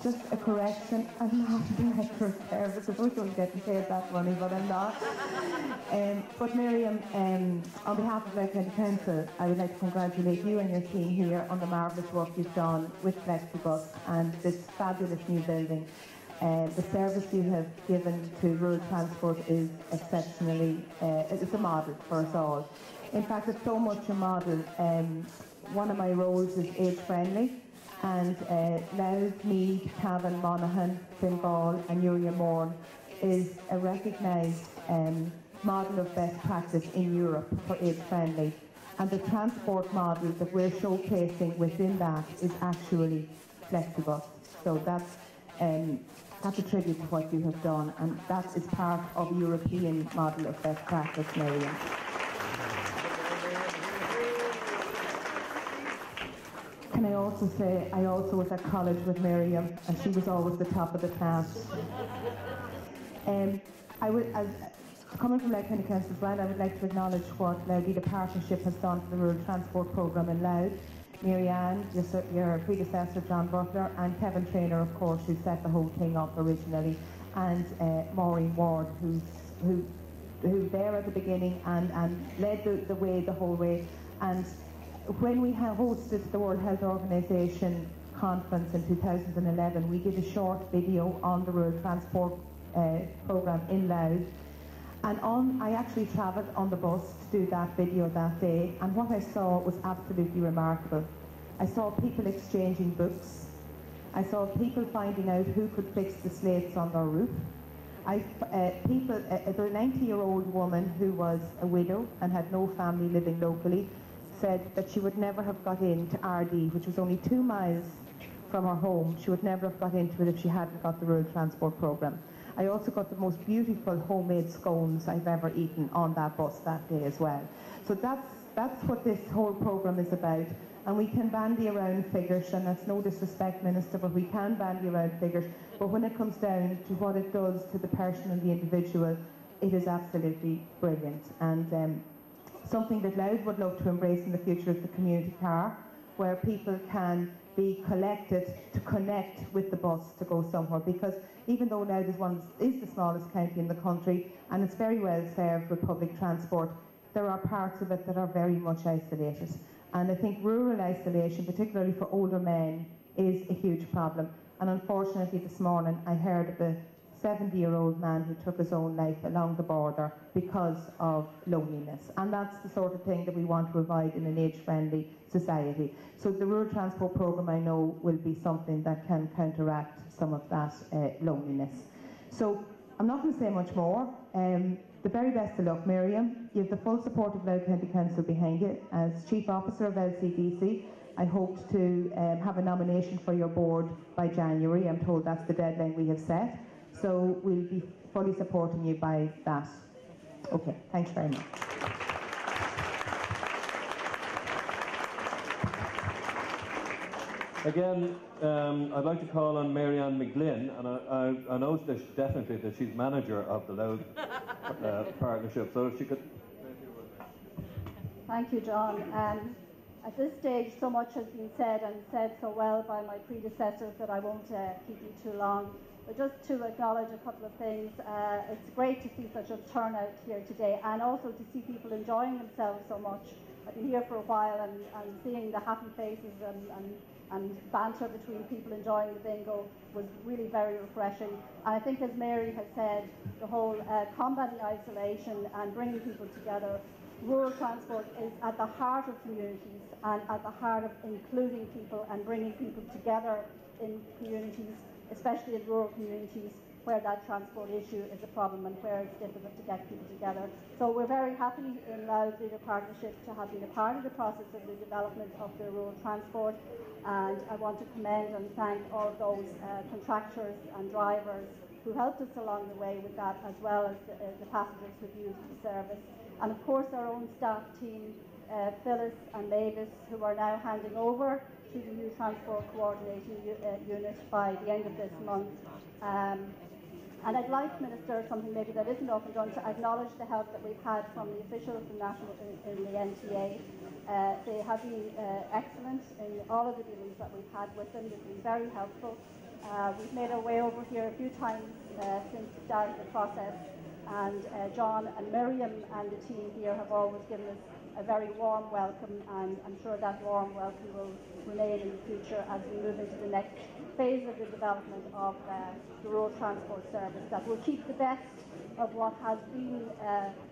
Just a correction, I'm not Director of Services. I don't get to pay that money, but I'm not. But Miriam, on behalf of Louth County Council, I would like to congratulate you and your team here on the marvellous work you've done with Flexibus and this fabulous new building. The service you have given to rural transport is exceptionally, it's a model for us all. In fact, it's so much a model. One of my roles is age-friendly, and Louth, Meath, Navan, Monaghan, Fingal and Uriamore is a recognised model of best practice in Europe for age-friendly. And the transport model that we're showcasing within that is actually Flexibus. So that's a tribute to what you have done, and that is part of a European model of best practice, Miriam. Can I also say, I also was at college with Miriam, and she was always the top of the class. Coming from Louth County Council as well, I would like to acknowledge what Louth Partnership has done for the Rural Transport Programme in Louth. Marianne, your predecessor John Butler, and Kevin Traynor, of course, who set the whole thing up originally, and Maureen Ward, who there at the beginning and led the way the whole way. And when we hosted the World Health Organization conference in 2011, we did a short video on the Rural Transport Programme in Louth. And I actually travelled on the bus to do that video that day, and what I saw was absolutely remarkable. I saw people exchanging books. I saw people finding out who could fix the slates on their roof. The 90-year-old woman who was a widow and had no family living locally said that she would never have got into RD, which was only 2 miles from her home. She would never have got into it if she hadn't got the Rural Transport Programme. I also got the most beautiful homemade scones I've ever eaten on that bus that day as well. So that's what this whole programme is about. And we can bandy around figures, and that's no disrespect, Minister, but we can bandy around figures. But when it comes down to what it does to the person and the individual, it is absolutely brilliant. And something that Louth would love to embrace in the future is the community car, where people can be collected to connect with the bus to go somewhere, because even though Louth is the smallest county in the country and it's very well served with public transport, there are parts of it that are very much isolated. And I think rural isolation, particularly for older men, is a huge problem. And unfortunately this morning I heard of a 70-year-old man who took his own life along the border because of loneliness. And that's the sort of thing that we want to provide in an age-friendly society. So the Rural Transport Programme, I know, will be something that can counteract some of that loneliness. So I'm not going to say much more. The very best of luck, Miriam. You have the full support of Louth County Council behind you. As Chief Officer of LCDC, I hope to have a nomination for your board by January. I'm told that's the deadline we have set. So we'll be fully supporting you by that. Okay, thanks very much. Again, I'd like to call on Marianne McGlynn, and I know definitely that she's manager of the Louth partnership, so if she could. Thank you, John. At this stage, so much has been said, and said so well by my predecessors, that I won't keep you too long. But just to acknowledge a couple of things, it's great to see such a turnout here today, and also to see people enjoying themselves so much. I've been here for a while and seeing the happy faces and and banter between people enjoying the bingo was really very refreshing. And I think, as Mary has said, the whole combating isolation and bringing people together, rural transport is at the heart of communities and at the heart of including people and bringing people together in communities, especially in rural communities where that transport issue is a problem and where it's difficult to get people together. So we're very happy in Louth Leader Partnership to have been a part of the process of the development of the rural transport, and I want to commend and thank all of those contractors and drivers who helped us along the way with that, as well as the passengers who've used the service. And of course our own staff team, Phyllis and Mavis, who are now handing over to the new Transport Coordination Unit by the end of this month. And I'd like, Minister, something maybe that isn't often done, to acknowledge the help that we've had from the officials in the NTA. They have been excellent in all of the dealings that we've had with them. They've been very helpful. We've made our way over here a few times since the start of the process, and John and Miriam and the team here have always given us a very warm welcome, and I'm sure that warm welcome will remain in the future as we move into the next phase of the development of the rural transport service, that will keep the best of what has been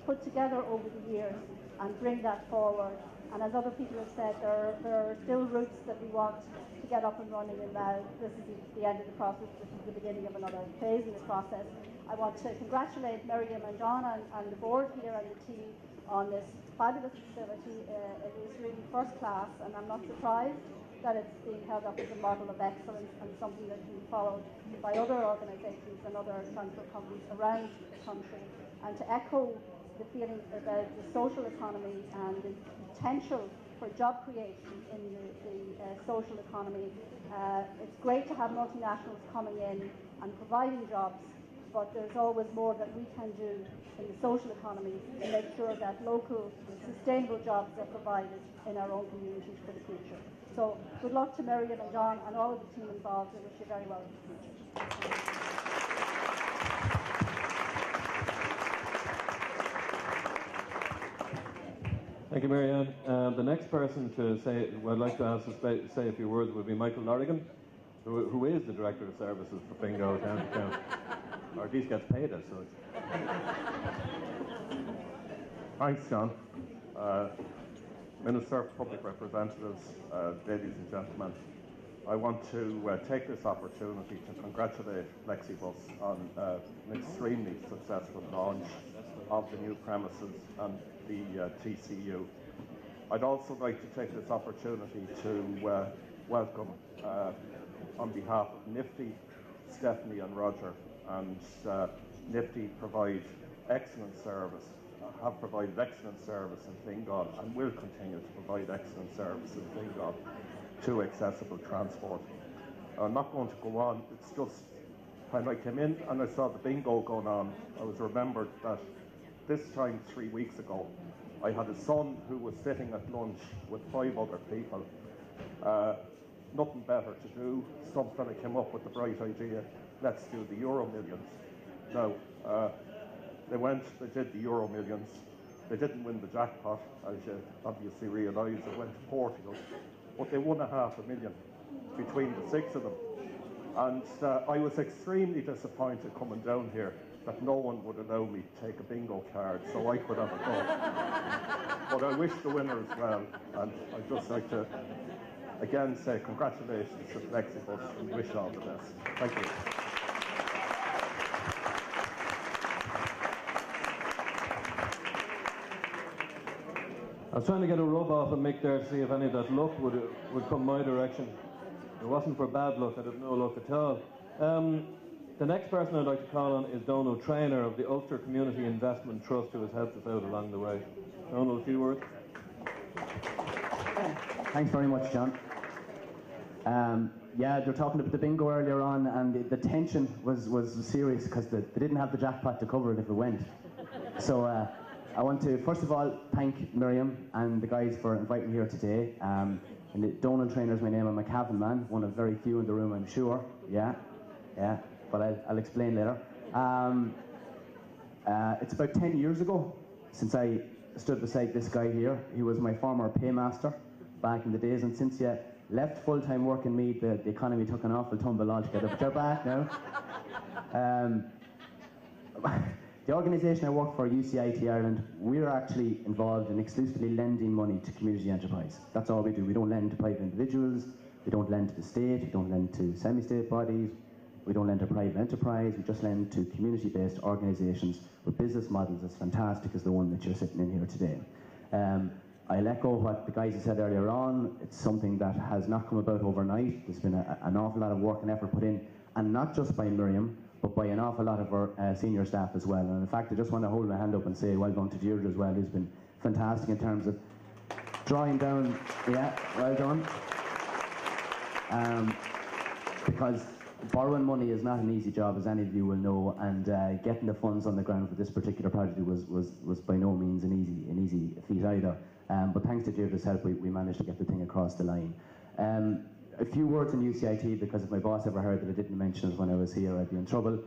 put together over the years and bring that forward. And as other people have said, there are still routes that we want to get up and running in Louth. This is the end of the process. This is the beginning of another phase in the process. I want to congratulate Miriam and John and the board here and the team on this fabulous facility. It is really first class, and I'm not surprised that it's being held up as a model of excellence and something that can be followed by other organisations and other transport companies around the country. And to echo the feeling about the social economy and the potential for job creation in the social economy, it's great to have multinationals coming in and providing jobs, but there's always more that we can do in the social economy to make sure that local sustainable jobs are provided in our own communities for the future. So good luck to Miriam and John and all of the team involved. I wish you very well in the future. Thank you, Marianne. The next person to say, who I'd like to ask to say a few words would be Michael Lorrigan, who is the Director of Services for Fingal County Council. Or at least gets paid as such. Thanks, John. Minister, public representatives, ladies and gentlemen, I want to take this opportunity to congratulate Flexibus on an extremely successful launch of the new premises and the TCU. I'd also like to take this opportunity to welcome, on behalf of Nifty, Stephanie and Roger. And Nifty provide excellent service, have provided excellent service in Fingal, and will continue to provide excellent service in Fingal to accessible transport. I'm not going to go on. It's just when I came in and I saw the bingo going on, I was remembered that this time 3 weeks ago, I had a son who was sitting at lunch with 5 other people. Nothing better to do. Some fella came up with the bright idea, let's do the Euro Millions. Now, they did the Euro Millions. They didn't win the jackpot, as you obviously realise. It went to Portugal. But they won $500,000 between the 6 of them. And I was extremely disappointed coming down here that no one would allow me to take a bingo card so I could have a go. But I wish the winners well, and I'd just like to again say congratulations to Flexibus and wish all the best. Thank you. I was trying to get a rub off of Mick there to see if any of that luck would come my direction. It wasn't for bad luck, I'd have no luck at all. The next person I'd like to call on is Donal Traynor of the Ulster Community Investment Trust, who has helped us out along the way. Donal, a few words. Thanks very much, John. Yeah, they were talking about the bingo earlier on, and the tension was serious because they didn't have the jackpot to cover it if it went. So I want to first of all thank Miriam and the guys for inviting me here today. And Donal Traynor is my name. I'm a Cavan man, one of very few in the room, I'm sure. Yeah, but I'll explain later. It's about 10 years ago since I stood beside this guy here. He was my former paymaster back in the days, and since left full-time work in Meath. The economy took an awful tumble altogether, but they're back now. The organisation I work for, UCIT Ireland, we're actually involved in exclusively lending money to community enterprise. That's all we do. We don't lend to private individuals, we don't lend to the state, we don't lend to semi-state bodies, we don't lend to private enterprise, we just lend to community-based organisations with business models as fantastic as the one that you're sitting in here today. I'll echo what the guys have said earlier on. It's something that has not come about overnight. There's been an awful lot of work and effort put in, and not just by Miriam, but by an awful lot of our senior staff as well. And in fact, I just want to hold my hand up and say well done to Deirdre as well, who's been fantastic in terms of drawing down, yeah, well done. Because borrowing money is not an easy job, as any of you will know, and getting the funds on the ground for this particular project was by no means an easy feat either. But thanks to Deirdre's help, we managed to get the thing across the line. A few words on UCIT, because if my boss ever heard that I didn't mention it when I was here, I'd be in trouble.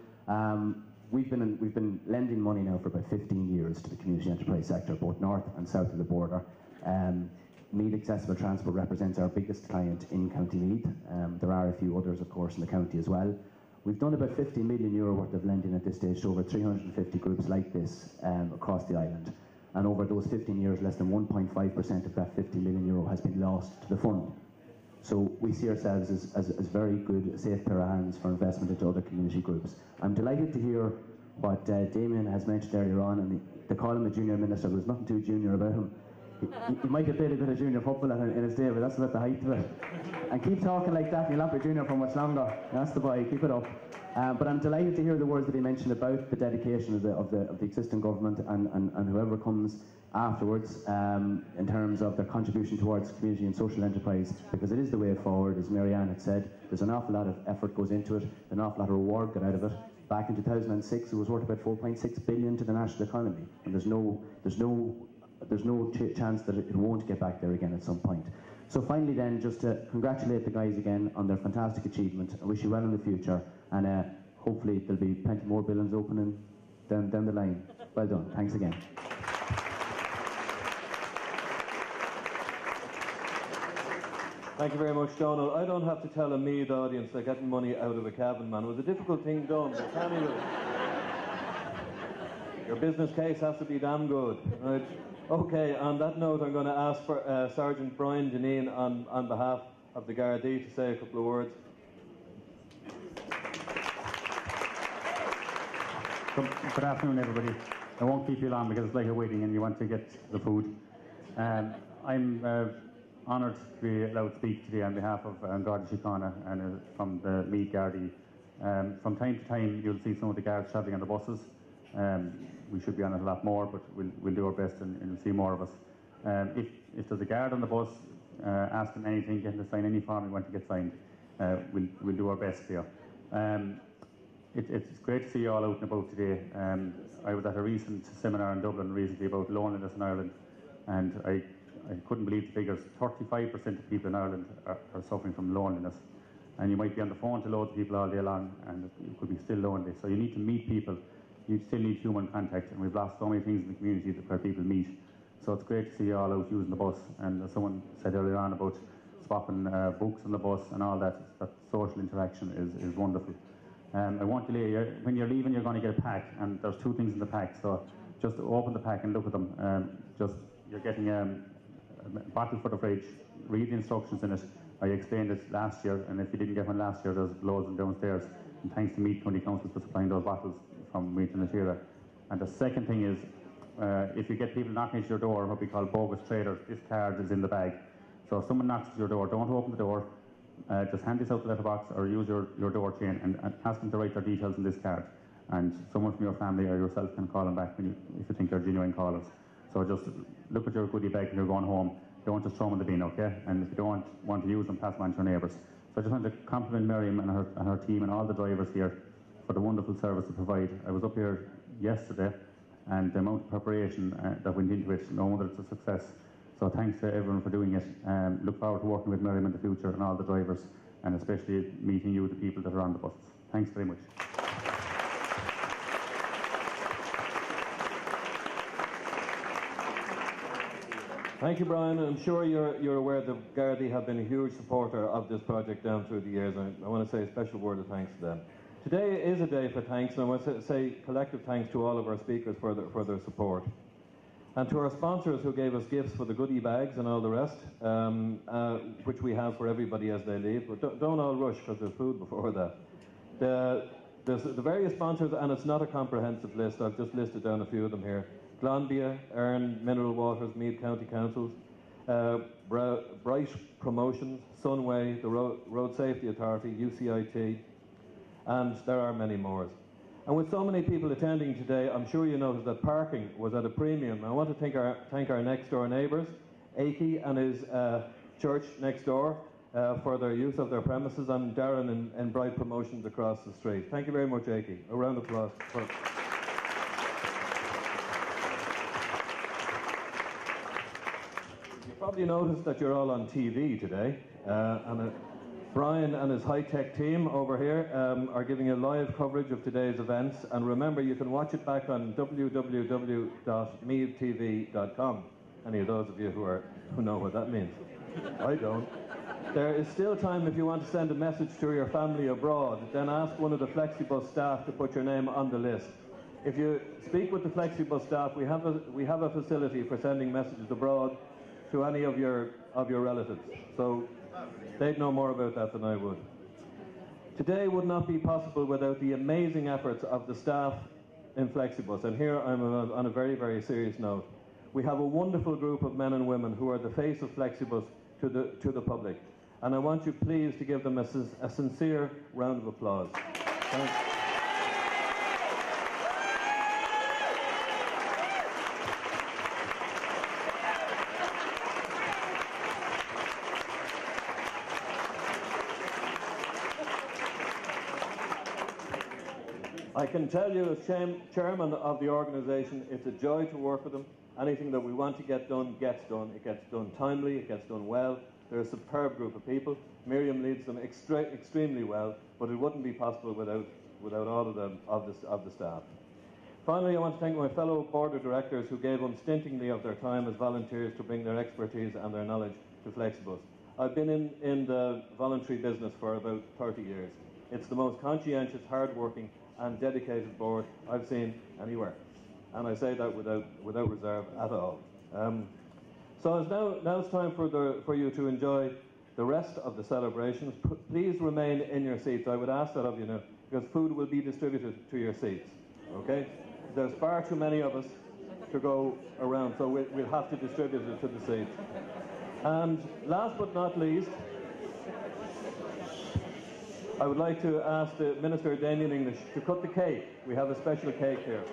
We've been lending money now for about 15 years to the community enterprise sector, both north and south of the border. Meath Accessible Transport represents our biggest client in County Meath. There are a few others, of course, in the county as well. We've done about €50 million worth of lending at this stage to over 350 groups like this across the island. And over those 15 years, less than 1.5% of that €50 million has been lost to the fund. So we see ourselves as very good, safe pair of hands for investment into other community groups. I'm delighted to hear what Damien has mentioned earlier on, and they call him a junior minister. There's nothing too junior about him. He might have played a bit of junior football in his day, but that's about the height of it. And keep talking like that, and you'll not be junior for much longer. That's the boy, keep it up. But I'm delighted to hear the words that he mentioned about the dedication of the existing government and whoever comes afterwards in terms of their contribution towards community and social enterprise, because it is the way forward. As Marianne had said, there's an awful lot of effort goes into it, an awful lot of reward got out of it. Back in 2006 it was worth about 4.6 billion to the national economy, and there's no chance that it won't get back there again at some point. So finally then, just to congratulate the guys again on their fantastic achievement. I wish you well in the future, and hopefully there'll be plenty more buildings opening down the line. Well done, thanks again. Thank you very much, Donald. I don't have to tell a Meath audience that getting money out of a cabin man was a difficult thing done, but anyway. Your business case has to be damn good, right? Okay, on that note, I'm going to ask for Sergeant Brian Deneen on behalf of the Gardaí to say a couple of words. Good afternoon, everybody. I won't keep you long because it's like you're waiting and you want to get the food. I'm honoured to be allowed to speak today on behalf of Garda Síochána and from the Meath Gardaí. From time to time, you'll see some of the guards travelling on the buses. We should be on it a lot more, but we'll do our best and you'll see more of us. If there's a guard on the bus, ask them anything, get them to sign any form you want to get signed, we'll do our best here. It's great to see you all out and about today. I was at a recent seminar in Dublin recently about loneliness in Ireland, and I couldn't believe the figures. 35% of people in Ireland are suffering from loneliness. And you might be on the phone to loads of people all day long and you could be still lonely. So you need to meet people. You still need human contact, and we've lost so many things in the community where people meet. So it's great to see you all out using the bus. And as someone said earlier on about swapping books on the bus and all that social interaction is wonderful. I won't delay you. When you're leaving, you're going to get a pack, and there's two things in the pack. So just open the pack and look at them. You're getting a bottle for the fridge. Read the instructions in it. I explained it last year, and if you didn't get one last year, there's loads of them downstairs. And thanks to Meath County Council for supplying those bottles from Meath and Natira. And the second thing is, if you get people knocking at your door, what we call bogus traders, this card is in the bag. So if someone knocks at your door, don't open the door. Just hand this out the letterbox or use your door chain and ask them to write their details in this card. And someone from your family or yourself can call them back if you think they're genuine callers. So just look at your goodie bag when you're going home. Don't just throw them in the bin, okay? And if you don't want to use them, pass them on to your neighbours. So I just want to compliment Miriam and her team and all the drivers here for the wonderful service they provide. I was up here yesterday, and the amount of preparation that went into it, no wonder it's a success. So thanks to everyone for doing it. Look forward to working with Miriam in the future and all the drivers, and especially meeting you, the people that are on the buses. Thanks very much. Thank you, Brian. I'm sure you're aware that Gardaí have been a huge supporter of this project down through the years, and I want to say a special word of thanks to them. Today is a day for thanks, and I want to say collective thanks to all of our speakers for their support. And to our sponsors who gave us gifts for the goodie bags and all the rest, which we have for everybody as they leave. But don't all rush, because there's food before that. There's the various sponsors, and it's not a comprehensive list. I've just listed down a few of them here. Glanbia, Earn, Mineral Waters, Meath County Councils, Bright Promotions, Sunway, the Road Safety Authority, UCIT, and there are many more. And with so many people attending today, I'm sure you noticed that parking was at a premium. I want to thank our next door neighbours, Aki and his church next door, for their use of their premises, and Darren and Bright Promotions across the street. Thank you very much, Aki. A round of applause. You probably noticed that you're all on TV today, and Brian and his high-tech team over here are giving you live coverage of today's events. And remember, you can watch it back on www.meathtv.com. Any of those of you who know what that means? I don't. There is still time if you want to send a message to your family abroad. Then ask one of the Flexibus staff to put your name on the list. If you speak with the Flexibus staff, we have a facility for sending messages abroad to any of your relatives. So they'd know more about that than I would. Today would not be possible without the amazing efforts of the staff in Flexibus. And here I'm on a very, very serious note. We have a wonderful group of men and women who are the face of Flexibus to the public. And I want you please to give them a sincere round of applause. Thanks. I can tell you, as chairman of the organisation, it's a joy to work with them. Anything that we want to get done gets done. It gets done timely, it gets done well. They're a superb group of people. Miriam leads them extremely well, but it wouldn't be possible without all of them, of the staff. Finally, I want to thank my fellow board of directors who gave unstintingly of their time as volunteers to bring their expertise and their knowledge to Flexibus. I've been in the voluntary business for about 30 years. It's the most conscientious, hard-working and dedicated board I've seen anywhere. And I say that without reserve at all. So now it's time for you to enjoy the rest of the celebrations. Please remain in your seats. I would ask that of you now, because food will be distributed to your seats. Okay? There's far too many of us to go around, so we'll have to distribute it to the seats. And last but not least, I would like to ask the Minister of Danian English to cut the cake. We have a special cake here.